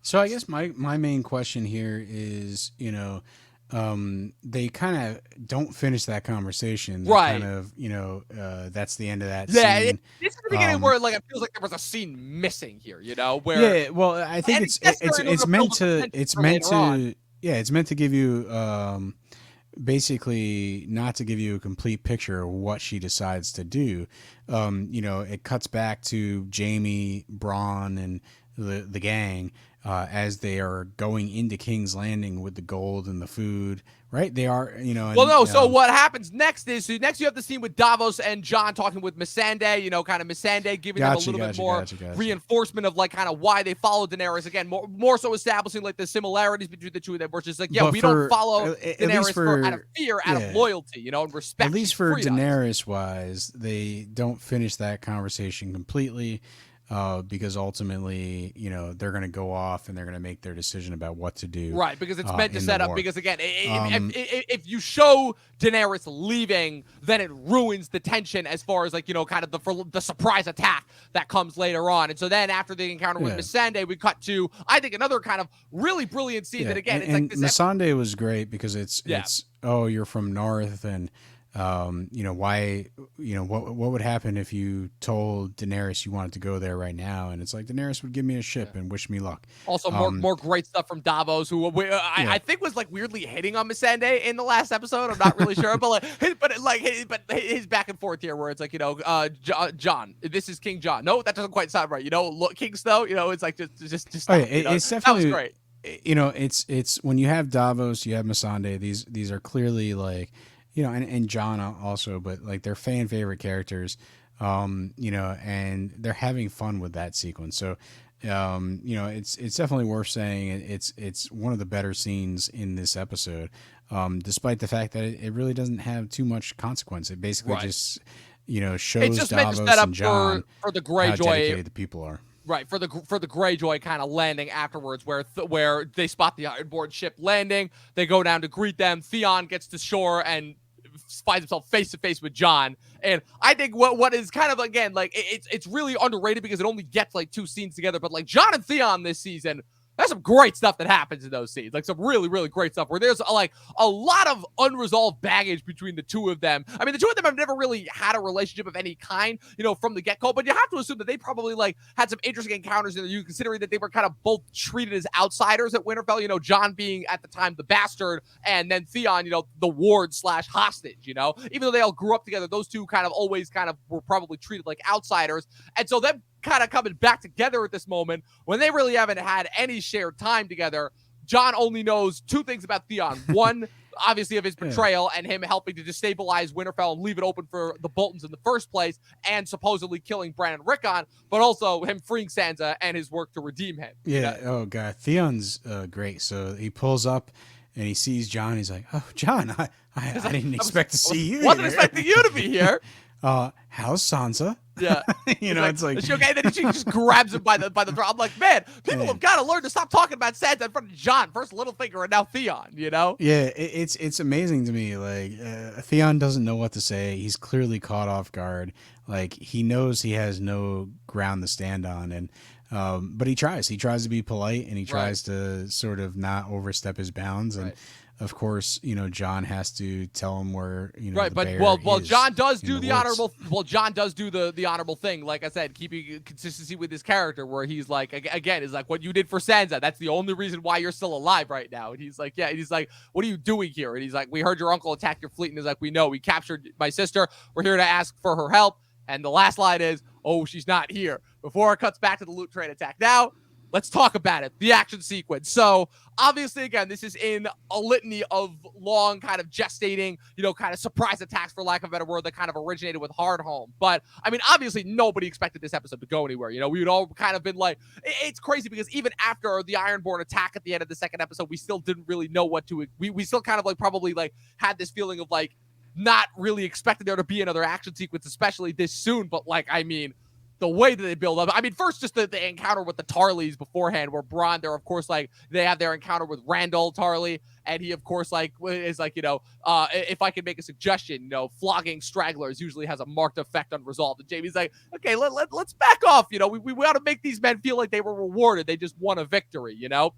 So I guess my main question here is, they kind of don't finish that conversation. They right. kind of, that's the end of that scene. This is the beginning where like it feels like there was a scene missing here, where. Yeah, well, I think it's meant to give you, basically not to give you a complete picture of what she decides to do. It cuts back to Jaime, Bronn, and the gang as they are going into King's Landing with the gold and the food. Right, they are, So what happens next is, you have the scene with Davos and Jon talking with Missandei, kind of Missandei giving them a little bit more reinforcement of like kind of why they follow Daenerys. Again, more so establishing like the similarities between the two of them, versus like, we don't follow Daenerys out of fear, out of loyalty, and respect. At least for Daenerys wise, they don't finish that conversation completely. Because ultimately, they're going to go off and they're going to make their decision about what to do. Right, because it's meant to set up. Because again, if you show Daenerys leaving, then it ruins the tension as far as like kind of the surprise attack that comes later on. And so then after the encounter with Missandei, we cut to, I think, another kind of really brilliant scene. That again, it's like this. Missandei was great because it's you're from North and. Why, what would happen if you told Daenerys you wanted to go there right now? And it's like, Daenerys would give me a ship and wish me luck. Also, more great stuff from Davos, who I think was like weirdly hitting on Missandei in the last episode. I'm not really sure, but his back and forth here, where it's like, Jon, this is King Jon. No, that doesn't quite sound right. Look, King Snow. It's like just. Oh, yeah, it's definitely great. It's when you have Davos, you have Missandei. These are clearly like. And Jon also, but like they're fan favorite characters, and they're having fun with that sequence. So, it's definitely worth saying it's one of the better scenes in this episode, despite the fact that it really doesn't have too much consequence. It basically just, shows just Davos meant to set up and Jon for the Greyjoy, how dedicated the people are. Right, for the Greyjoy kind of landing afterwards, where they spot the Ironborn ship landing, they go down to greet them. Theon gets to shore and finds himself face to face with Jon, and I think what is kind of, again, like it's really underrated because it only gets like 2 scenes together, but like Jon and Theon this season That's some great stuff that happens in those scenes. Like some really, really great stuff where there's like a lot of unresolved baggage between the two of them. I mean, the two of them have never really had a relationship of any kind, from the get-go, but you have to assume that they probably like had some interesting encounters in you, considering that they were kind of both treated as outsiders at Winterfell, Jon being at the time the bastard, and then Theon, the ward / hostage, even though they all grew up together, those two kind of always kind of were probably treated like outsiders. And so them kind of coming back together at this moment when they really haven't had any shared time together. Jon only knows two things about Theon. One, obviously, of his betrayal and him helping to destabilize Winterfell and leave it open for the Boltons in the first place, and supposedly killing Bran and Rickon, but also him freeing Sansa and his work to redeem him. Yeah. Oh god, Theon's great. So he pulls up and he sees Jon. He's like, "Oh, Jon, I didn't expect to see you. Wasn't expecting you to be here." How's Sansa? Yeah, it's like, is she okay? Then she just grabs him by the throat. I'm like, man, people have got to learn to stop talking about Sansa in front of Jon. First Littlefinger and now Theon. Yeah, it's amazing to me. Like Theon doesn't know what to say. He's clearly caught off guard. Like he knows he has no ground to stand on, and but he tries. He tries to be polite, and he tries to sort of not overstep his bounds. And of course, Jon has to tell him where right. But Jon does do the honorable. Well, Jon does do the honorable thing. Like I said, keeping consistency with his character, where he's like, again, is like what you did for Sansa. That's the only reason why you're still alive right now. And he's like, yeah. And he's like, what are you doing here? And he's like, we heard your uncle attack your fleet. And he's like, we know. We captured my sister. We're here to ask for her help. And the last line is, oh, she's not here. Before it cuts back to the loot train attack. Now, let's talk about it. The action sequence. So, obviously, again, this is in a litany of long kind of gestating, kind of surprise attacks, for lack of a better word, that kind of originated with Hardhome. But, I mean, obviously, nobody expected this episode to go anywhere. We would all kind of been like, it's crazy because even after the Ironborn attack at the end of the second episode, we still didn't really know what to, we still kind of like probably like had this feeling of like not really expecting there to be another action sequence, especially this soon. But like, I mean, the way that they build up. I mean, first, just the encounter with the Tarleys beforehand, where Bronn, they're, of course, like, they have their encounter with Randall Tarley, and he, of course, like, is like, if I can make a suggestion, flogging stragglers usually has a marked effect on resolve. And Jaime's like, okay, let's back off. We ought to make these men feel like they were rewarded. They just won a victory, And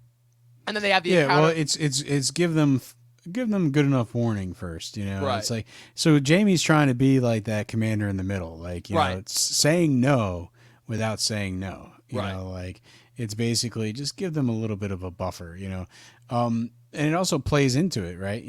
then they have the encounter. Well, it's give them good enough warning first, Right. It's like, so Jaime's trying to be like that commander in the middle, like, it's saying no without saying no, you know, like it's basically just give them a little bit of a buffer, and it also plays into it, right?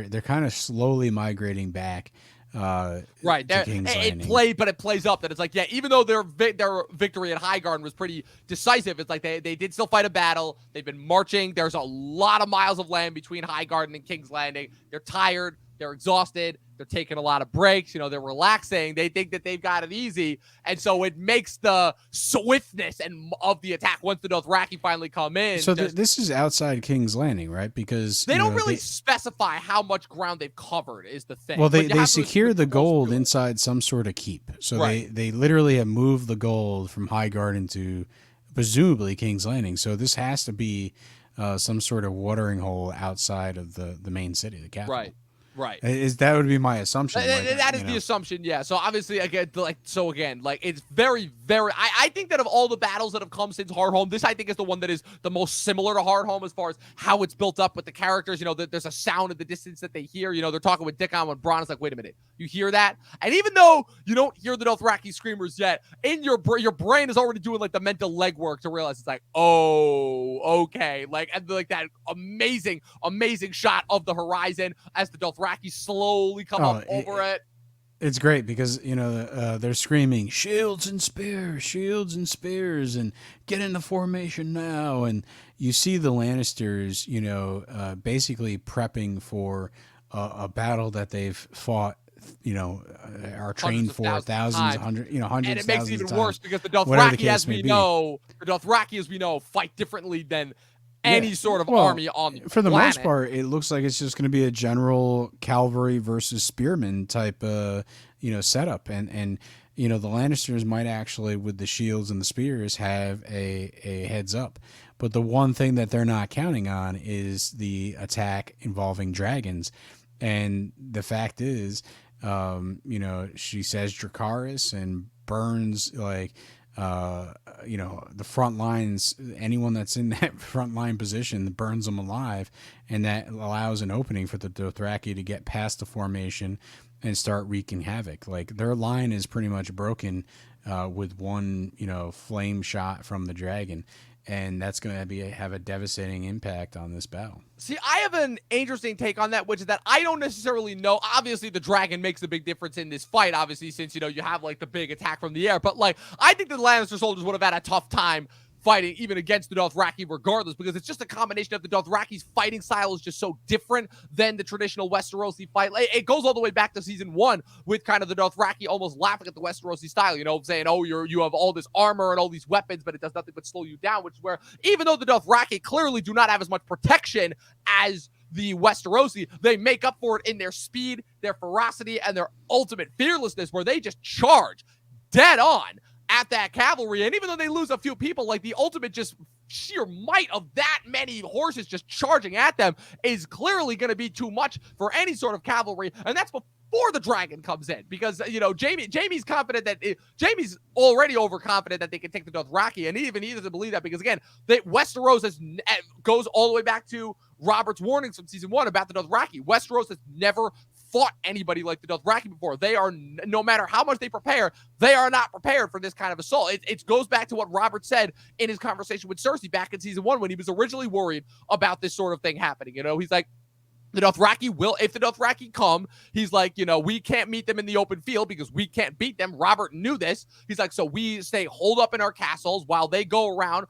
They're kind of slowly migrating back. Right. To King's Landing. It plays up that it's like, yeah, even though their victory at Highgarden was pretty decisive, it's like they did still fight a battle. They've been marching. There's a lot of miles of land between Highgarden and King's Landing. They're tired. They're exhausted. They're taking a lot of breaks. They're relaxing. They think that they've got it easy. And so it makes the swiftness of the attack once the Dothraki finally come in. So this is outside King's Landing, right? Because they don't really specify how much ground they've covered is the thing. Well, they secure the gold inside some sort of keep. So they literally have moved the gold from Highgarden to presumably King's Landing. So this has to be some sort of watering hole outside of the main city, the capital. Right. That would be my assumption. That is the assumption, yeah. So obviously, again, it's very, very. I think that of all the battles that have come since Hardhome, this I think is the one that is the most similar to Hardhome as far as how it's built up with the characters. There's a sound in the distance that they hear. They're talking with Dickon when Bronn is like, "Wait a minute, you hear that?" And even though you don't hear the Dothraki screamers yet, in your brain is already doing like the mental legwork to realize it's like, oh, okay, and that amazing shot of the horizon as the Dothraki slowly come up over it. It's great because they're screaming shields and spears and get into formation now, and you see the Lannisters basically prepping for a battle that they've fought, are trained for thousands, hundreds, and it makes it even worse because the Dothraki, as we know, fight differently than any sort of army on the for the planet. most part. It looks like it's just going to be a general cavalry versus spearmen type setup, and the Lannisters might actually, with the shields and the spears, have a heads up. But the one thing that they're not counting on is the attack involving dragons. And the fact is, she says Dracarys and burns like the front lines, anyone that's in that front line position burns them alive, and that allows an opening for the Dothraki to get past the formation and start wreaking havoc. Like their line is pretty much broken with one, flame shot from the dragon, and that's going to have a devastating impact on this battle. See, I have an interesting take on that, which is that I don't necessarily know. Obviously, the dragon makes a big difference in this fight, obviously, since, you have, like, the big attack from the air. But, like, I think the Lannister soldiers would have had a tough time fighting even against the Dothraki regardless, because it's just a combination of the Dothraki's fighting style is just so different than the traditional Westerosi fight. It goes all the way back to season 1 with kind of the Dothraki almost laughing at the Westerosi style, saying, oh, you have all this armor and all these weapons, but it does nothing but slow you down, which is where, even though the Dothraki clearly do not have as much protection as the Westerosi, they make up for it in their speed, their ferocity, and their ultimate fearlessness, where they just charge dead on at that cavalry. And even though they lose a few people, like the ultimate just sheer might of that many horses just charging at them is clearly going to be too much for any sort of cavalry. And that's before the dragon comes in, because Jaime's confident that Jaime's already overconfident that they can take the Dothraki, and he doesn't believe that, because again, Westeros goes all the way back to Robert's warnings from season 1 about the Dothraki. Westeros has never fought anybody like the Dothraki before. They are, no matter how much they prepare, they are not prepared for this kind of assault. It goes back to what Robert said in his conversation with Cersei back in season 1 when he was originally worried about this sort of thing happening. He's like, the Dothraki will, if the Dothraki come, he's like, we can't meet them in the open field because we can't beat them. Robert knew this. He's like, so we stay holed up in our castles while they go around,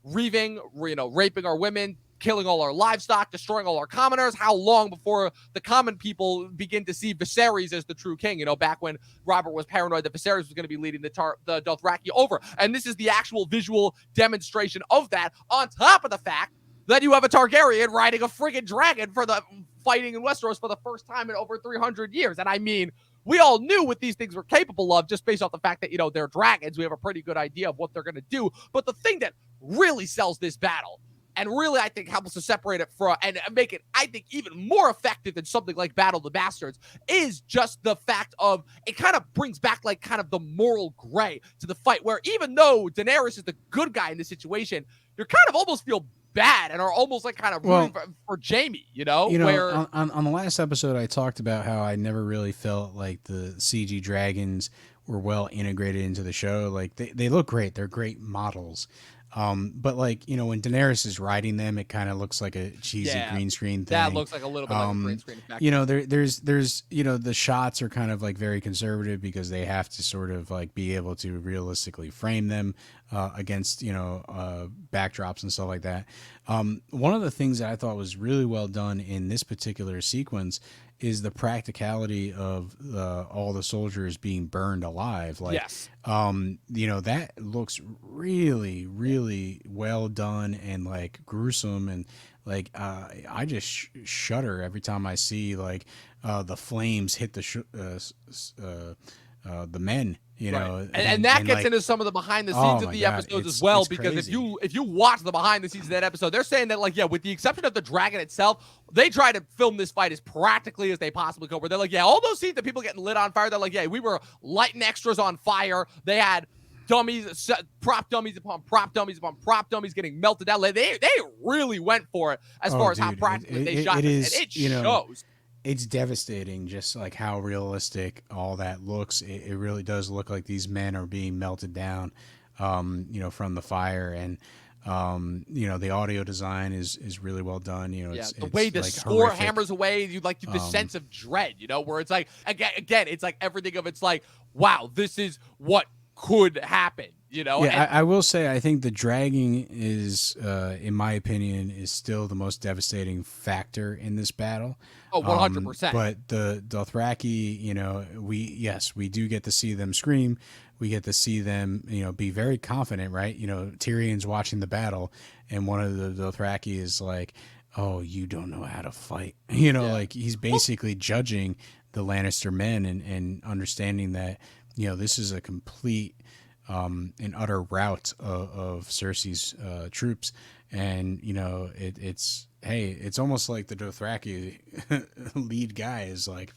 reaving, raping our women, killing all our livestock, destroying all our commoners. How long before the common people begin to see Viserys as the true king? Back when Robert was paranoid that Viserys was going to be leading the Dothraki over. And this is the actual visual demonstration of that, on top of the fact that you have a Targaryen riding a friggin' dragon for the fighting in Westeros for the first time in over 300 years. And I mean, we all knew what these things were capable of just based off the fact that, they're dragons. We have a pretty good idea of what they're going to do. But the thing that really sells this battle, and really, I think, helps to separate it from and make it, I think, even more effective than something like Battle of the Bastards, is just the fact of it kind of brings back like kind of the moral gray to the fight, where even though Daenerys is the good guy in this situation, you kind of almost feel bad and are almost like kind of rooting for Jaime, where on the last episode I talked about how I never really felt like the CG dragons were well integrated into the show. Like they look great, they're great models. But like, when Daenerys is riding them, it kind of looks like a cheesy green screen thing. That looks like a little bit like a green screen effect. There's the shots are kind of like very conservative because they have to sort of like be able to realistically frame them against, backdrops and stuff like that. One of the things that I thought was really well done in this particular sequence is the practicality of all the soldiers being burned alive. Like, yes. That looks really, really well done and like gruesome, and like I just shudder every time I see like the flames hit the men. And that gets into some of the behind the scenes of the episodes as well, because crazy. if you watch the behind the scenes of that episode, they're saying that, like, with the exception of the dragon itself, they try to film this fight as practically as they possibly could, where they're like, all those scenes that people getting lit on fire, they're like, we were lighting extras on fire. They had dummies, prop dummies upon prop dummies upon prop dummies getting melted down. They really went for it as far as how practically they shot this, and it shows. It's devastating, just like how realistic all that looks. It really does look like these men are being melted down, from the fire. And, the audio design is really well done. It's the way the like score horrific. Hammers away, you like the sense of dread, where it's like, again, it's like everything of it's like, wow, this is what could happen. I will say, I think the dragging is, in my opinion, is still the most devastating factor in this battle. Oh, 100%. But the Dothraki, we do get to see them scream. We get to see them, be very confident, right? Tyrion's watching the battle, and one of the Dothraki is like, "Oh, you don't know how to fight." Like he's basically judging the Lannister men and understanding that, this is a complete an utter rout of Cersei's troops, and it's almost like the Dothraki lead guy is like,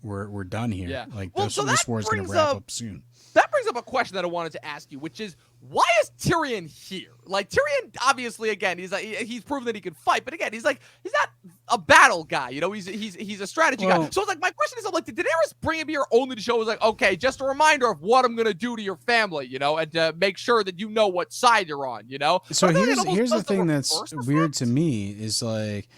we're done here. Yeah. Like this war's gonna wrap up soon. That brings up up a question that I wanted to ask you, which is, why is Tyrion here? Like, Tyrion, obviously, again, he's proven that he can fight, but again, he's not a battle guy, you know, he's a strategy guy. So it's like, my question is, I'm like, did Daenerys bring him here only to show, like, okay, just a reminder of what I'm gonna do to your family, you know, and to make sure that you know what side you're on, you know? So here's the thing that's weird to me is like,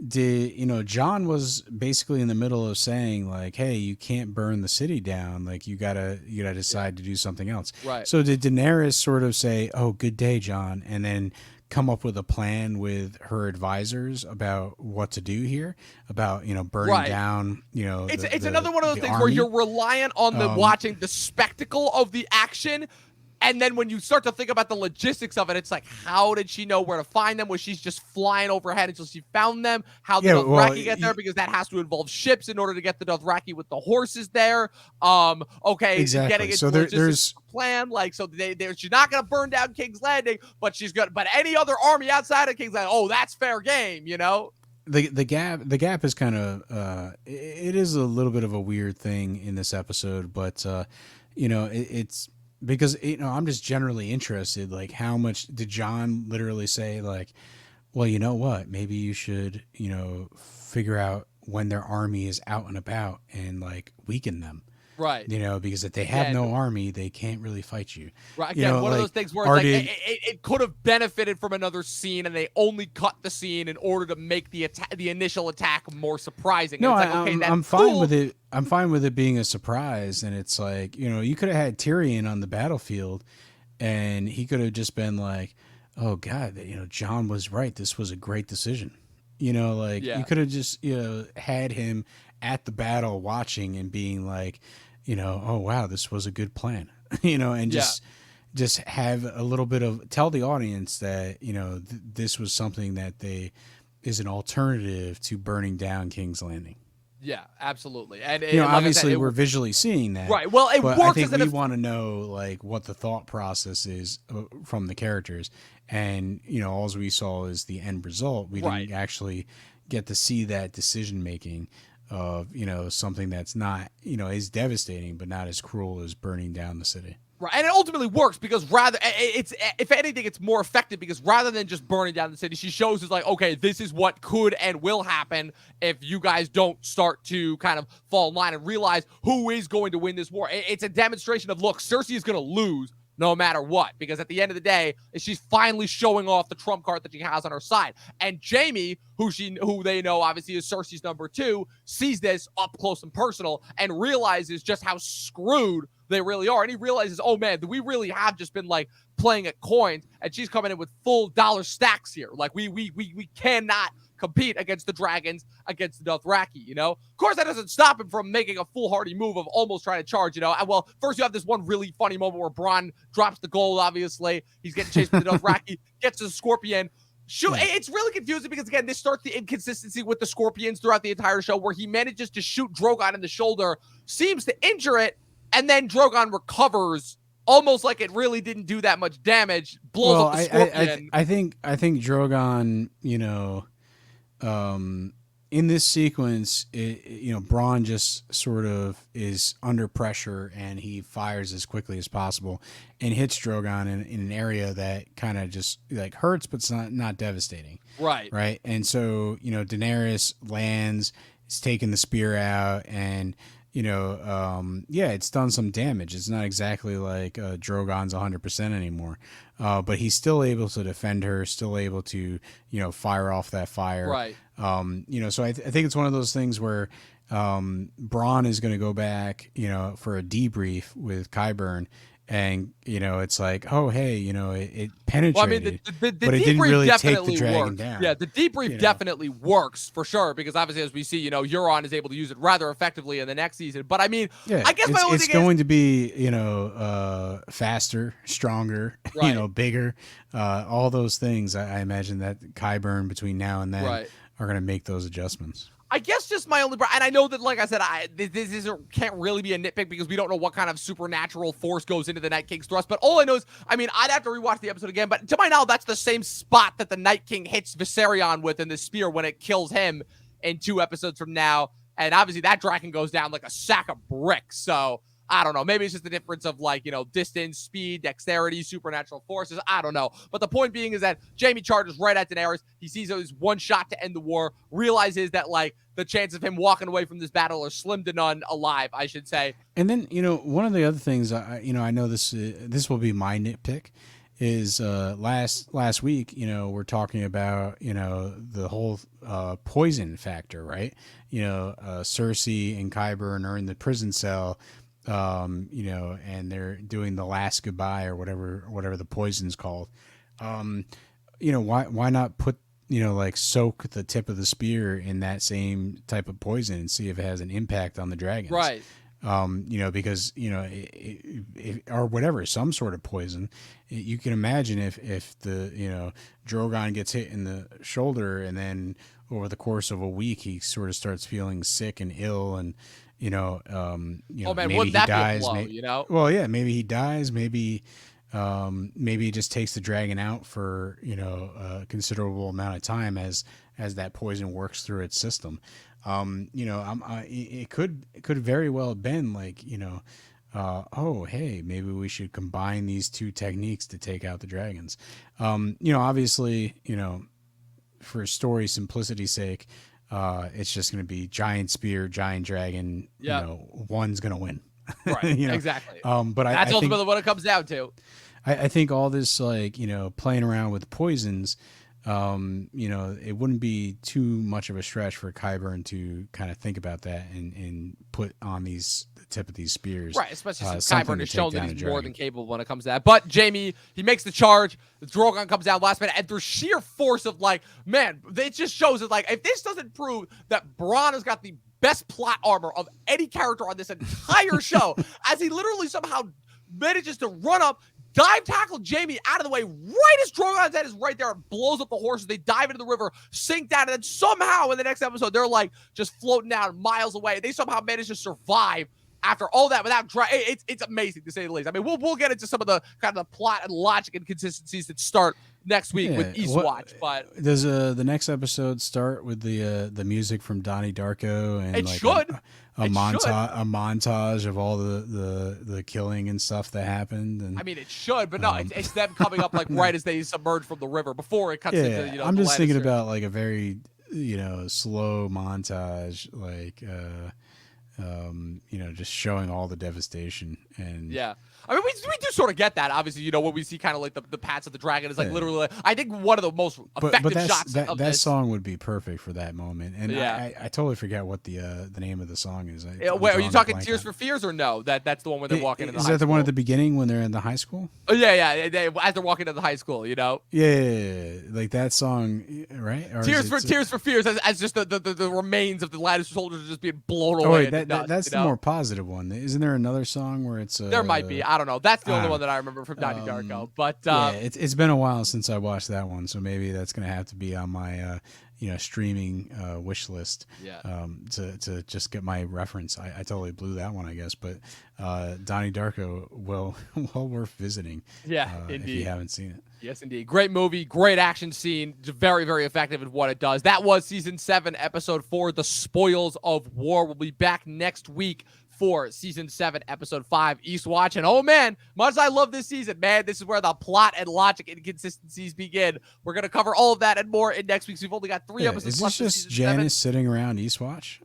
John was basically in the middle of saying like, hey, you can't burn the city down, like you gotta decide to do something else, right? So did Daenerys sort of say, oh, good day, John, and then come up with a plan with her advisors about what to do here, about burning down, it's another one of those things where you're reliant on the watching the spectacle of the action. And then when you start to think about the logistics of it, it's like, how did she know where to find them? Was she just flying overhead until she found them? How did Dothraki get there? Because that has to involve ships in order to get the Dothraki with the horses there. Okay, exactly. Getting into there's plan. Like, so she's not going to burn down King's Landing, but she's good. But any other army outside of King's Landing, oh, that's fair game, you know? The gap is kind of it is a little bit of a weird thing in this episode, but it's because I'm just generally interested, like, how much did John literally say, like, well, you know what, maybe you should figure out when their army is out and about and like weaken them, right? Because if they have no army, they can't really fight you, right? Again, one of those things where it's like it could have benefited from another scene, and they only cut the scene in order to make the initial attack more surprising. No, it's like, okay, I'm fine with it. I'm fine with it being a surprise, and it's like, you could have had Tyrion on the battlefield, and he could have just been like, oh God, John was right. This was a great decision. You could have just had him at the battle watching and being like, oh wow, this was a good plan. And just have a little bit of, tell the audience that this was something that is an alternative to burning down King's Landing. Yeah, absolutely. And like obviously we're visually seeing that, right? Well, it works. I think we want to know like what the thought process is from the characters, and all we saw is the end result. We didn't actually get to see that decision making of something that's not is devastating but not as cruel as burning down the city. Right, and it ultimately works because if anything, it's more effective because rather than just burning down the city, she shows us like, okay, this is what could and will happen if you guys don't start to kind of fall in line and realize who is going to win this war. It's a demonstration of, look, Cersei is going to lose no matter what, because at the end of the day, she's finally showing off the trump card that she has on her side. And Jaime, who they know obviously is Cersei's number 2, sees this up close and personal and realizes just how screwed they really are. And he realizes, oh man, we really have just been like playing at coins, and she's coming in with full dollar stacks here. Like we cannot compete against the dragons, against the Dothraki, Of course, that doesn't stop him from making a foolhardy move of almost trying to charge, And well, first you have this one really funny moment where Bronn drops the gold, obviously. He's getting chased by the Dothraki, gets to the Scorpion. It's really confusing because, again, this starts the inconsistency with the Scorpions throughout the entire show, where he manages to shoot Drogon in the shoulder, seems to injure it, and then Drogon recovers almost like it really didn't do that much damage, blows up the Scorpion. I think Drogon, in this sequence, Bronn just sort of is under pressure and he fires as quickly as possible and hits Drogon in an area that kind of just like hurts, but it's not devastating. Right. Right. And so, Daenerys lands, is taking the spear out, and it's done some damage. It's not exactly like Drogon's 100% anymore, but he's still able to defend her, still able to, fire off that fire. Right. So I think it's one of those things where Bronn is going to go back, for a debrief with Qyburn. And, it's like, oh, hey, it penetrated, well, I mean, the but it didn't really take the dragon down. Yeah, the debrief definitely works for sure, because obviously, as we see, Euron is able to use it rather effectively in the next season. But I mean, I guess my only thing is, it's going to be, faster, stronger, bigger, all those things. I imagine that Qyburn between now and then are going to make those adjustments. I guess just my only, and I know that, like I said, this can't really be a nitpick because we don't know what kind of supernatural force goes into the Night King's thrust. But all I know is, I mean, I'd have to rewatch the episode again. But to my knowledge, that's the same spot that the Night King hits Viserion with in the spear when it kills him in 2 episodes from now. And obviously, that dragon goes down like a sack of bricks. So I don't know. Maybe it's just the difference of like, distance, speed, dexterity, supernatural forces. I don't know. But the point being is that Jaime charges right at Daenerys. He sees it as one shot to end the war, realizes that like the chance of him walking away from this battle are slim to none alive, I should say. And then, one of the other things, I know this will be my nitpick, is last week, we're talking about, the whole poison factor, right? Cersei and Qyburn are in the prison cell, and they're doing the last goodbye or whatever the poison's called. Why not put, like soak the tip of the spear in that same type of poison and see if it has an impact on the dragons. Right. Because, or whatever, some sort of poison, you can imagine if the, Drogon gets hit in the shoulder and then over the course of a week, he sort of starts feeling sick and ill and, oh man, maybe wouldn't that dies, be a blow, Well, yeah, maybe he dies, maybe he just takes the dragon out for, a considerable amount of time as that poison works through its system. It could very well have been like, oh, hey, maybe we should combine these two techniques to take out the dragons. Obviously, for story simplicity's sake, it's just going to be giant spear, giant dragon, one's going to win. Right. Exactly. But that's ultimately what it comes down to. I think all this, like, playing around with poisons, it wouldn't be too much of a stretch for Qyburn to kind of think about that and put on the tip of these spears. Right, especially since Qyburn has shown that he's more than capable when it comes to that. But Jaime, he makes the charge. The Drogon comes down last minute, and through sheer force of like, man, it just shows that like, if this doesn't prove that Bronn has got the best plot armor of any character on this entire show, as he literally somehow manages to run up, dive tackle Jaime out of the way right as Drogon's head is right there and blows up the horses. They dive into the river, sink down, and then somehow in the next episode, they're like just floating down miles away. They somehow manage to survive after all that without it's amazing to say the least. I mean, we'll get into some of the kind of the plot and logic inconsistencies that start next week with Eastwatch. But does the next episode start with the music from Donnie Darko and it like should. A montage of all the killing and stuff that happened? And I mean, it should, but no, it's them coming up like right as they submerge from the river before it cuts into I'm just thinking about like a very slow montage, like just showing all the devastation and I mean, we do sort of get that. Obviously, when we see kind of like the pats of the dragon is like literally, like, I think one of the most effective shots of that this. Song would be perfect for that moment. And I totally forget what the name of the song is. Wait, are you talking Tears for Fears or no? That's the one where they're walking into the high school. Is that the one at the beginning when they're in the high school? Oh, yeah. As they're walking into the high school, Yeah, like that song, right? Or Tears for Fears as just the remains of the Lannister soldiers just being blown away. Oh, wait, that's the more positive one. Isn't there another song where it's... there might be. I don't know. That's the only one that I remember from Donnie Darko. But it's been a while since I watched that one, so maybe that's going to have to be on my streaming wish list. To just get my reference. I totally blew that one, I guess, but Donnie Darko, well worth visiting. Indeed. If you haven't seen it. Yes, indeed. Great movie, great action scene, very, very effective in what it does. That was Season 7, Episode 4, The Spoils of War. We'll be back next week for Season 7, Episode 5, Eastwatch. And oh man, much as I love this season, man, this is where the plot and logic inconsistencies begin. We're going to cover all of that and more in next week's. We've only got 3 episodes left. Is this just Janice sitting around Eastwatch?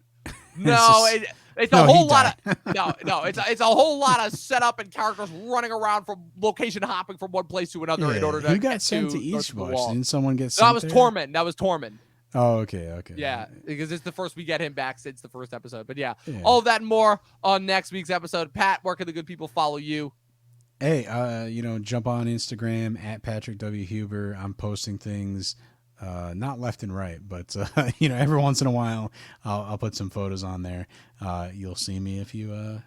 No, it's a whole lot of it's a whole lot of setup and characters running around from location hopping from one place to another in order to who got sent to Eastwatch? Didn't someone get sent? That was Tormund. Oh, okay. Yeah, because it's the first we get him back since the first episode. But yeah, all of that and more on next week's episode. Pat, where can the good people follow you? Hey, jump on Instagram at Patrick W. Huber. I'm posting things, not left and right, but every once in a while, I'll put some photos on there. You'll see me if you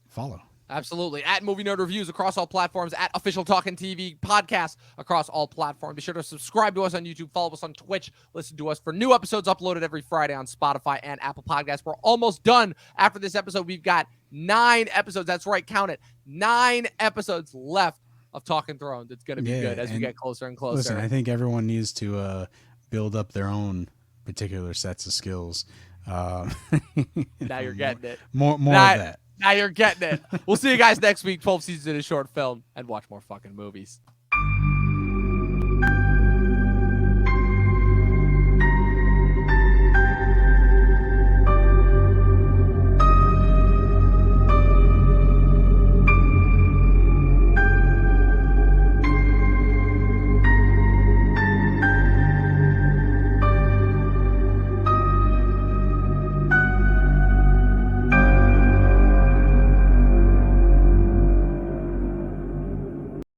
follow. Absolutely. At Movie Nerd Reviews across all platforms, at Official Talkin TV podcast across all platforms. Be sure to subscribe to us on YouTube, follow us on Twitch, listen to us for new episodes uploaded every Friday on Spotify and Apple Podcasts. We're almost done after this episode. We've got 9 episodes. That's right. Count it. 9 episodes left of Talkin' Thrones. It's going to be good as we get closer and closer. Listen, I think everyone needs to build up their own particular sets of skills. Now you're getting it. More of that. Now you're getting it. We'll see you guys next week. 12 seasons in a short film, and watch more fucking movies.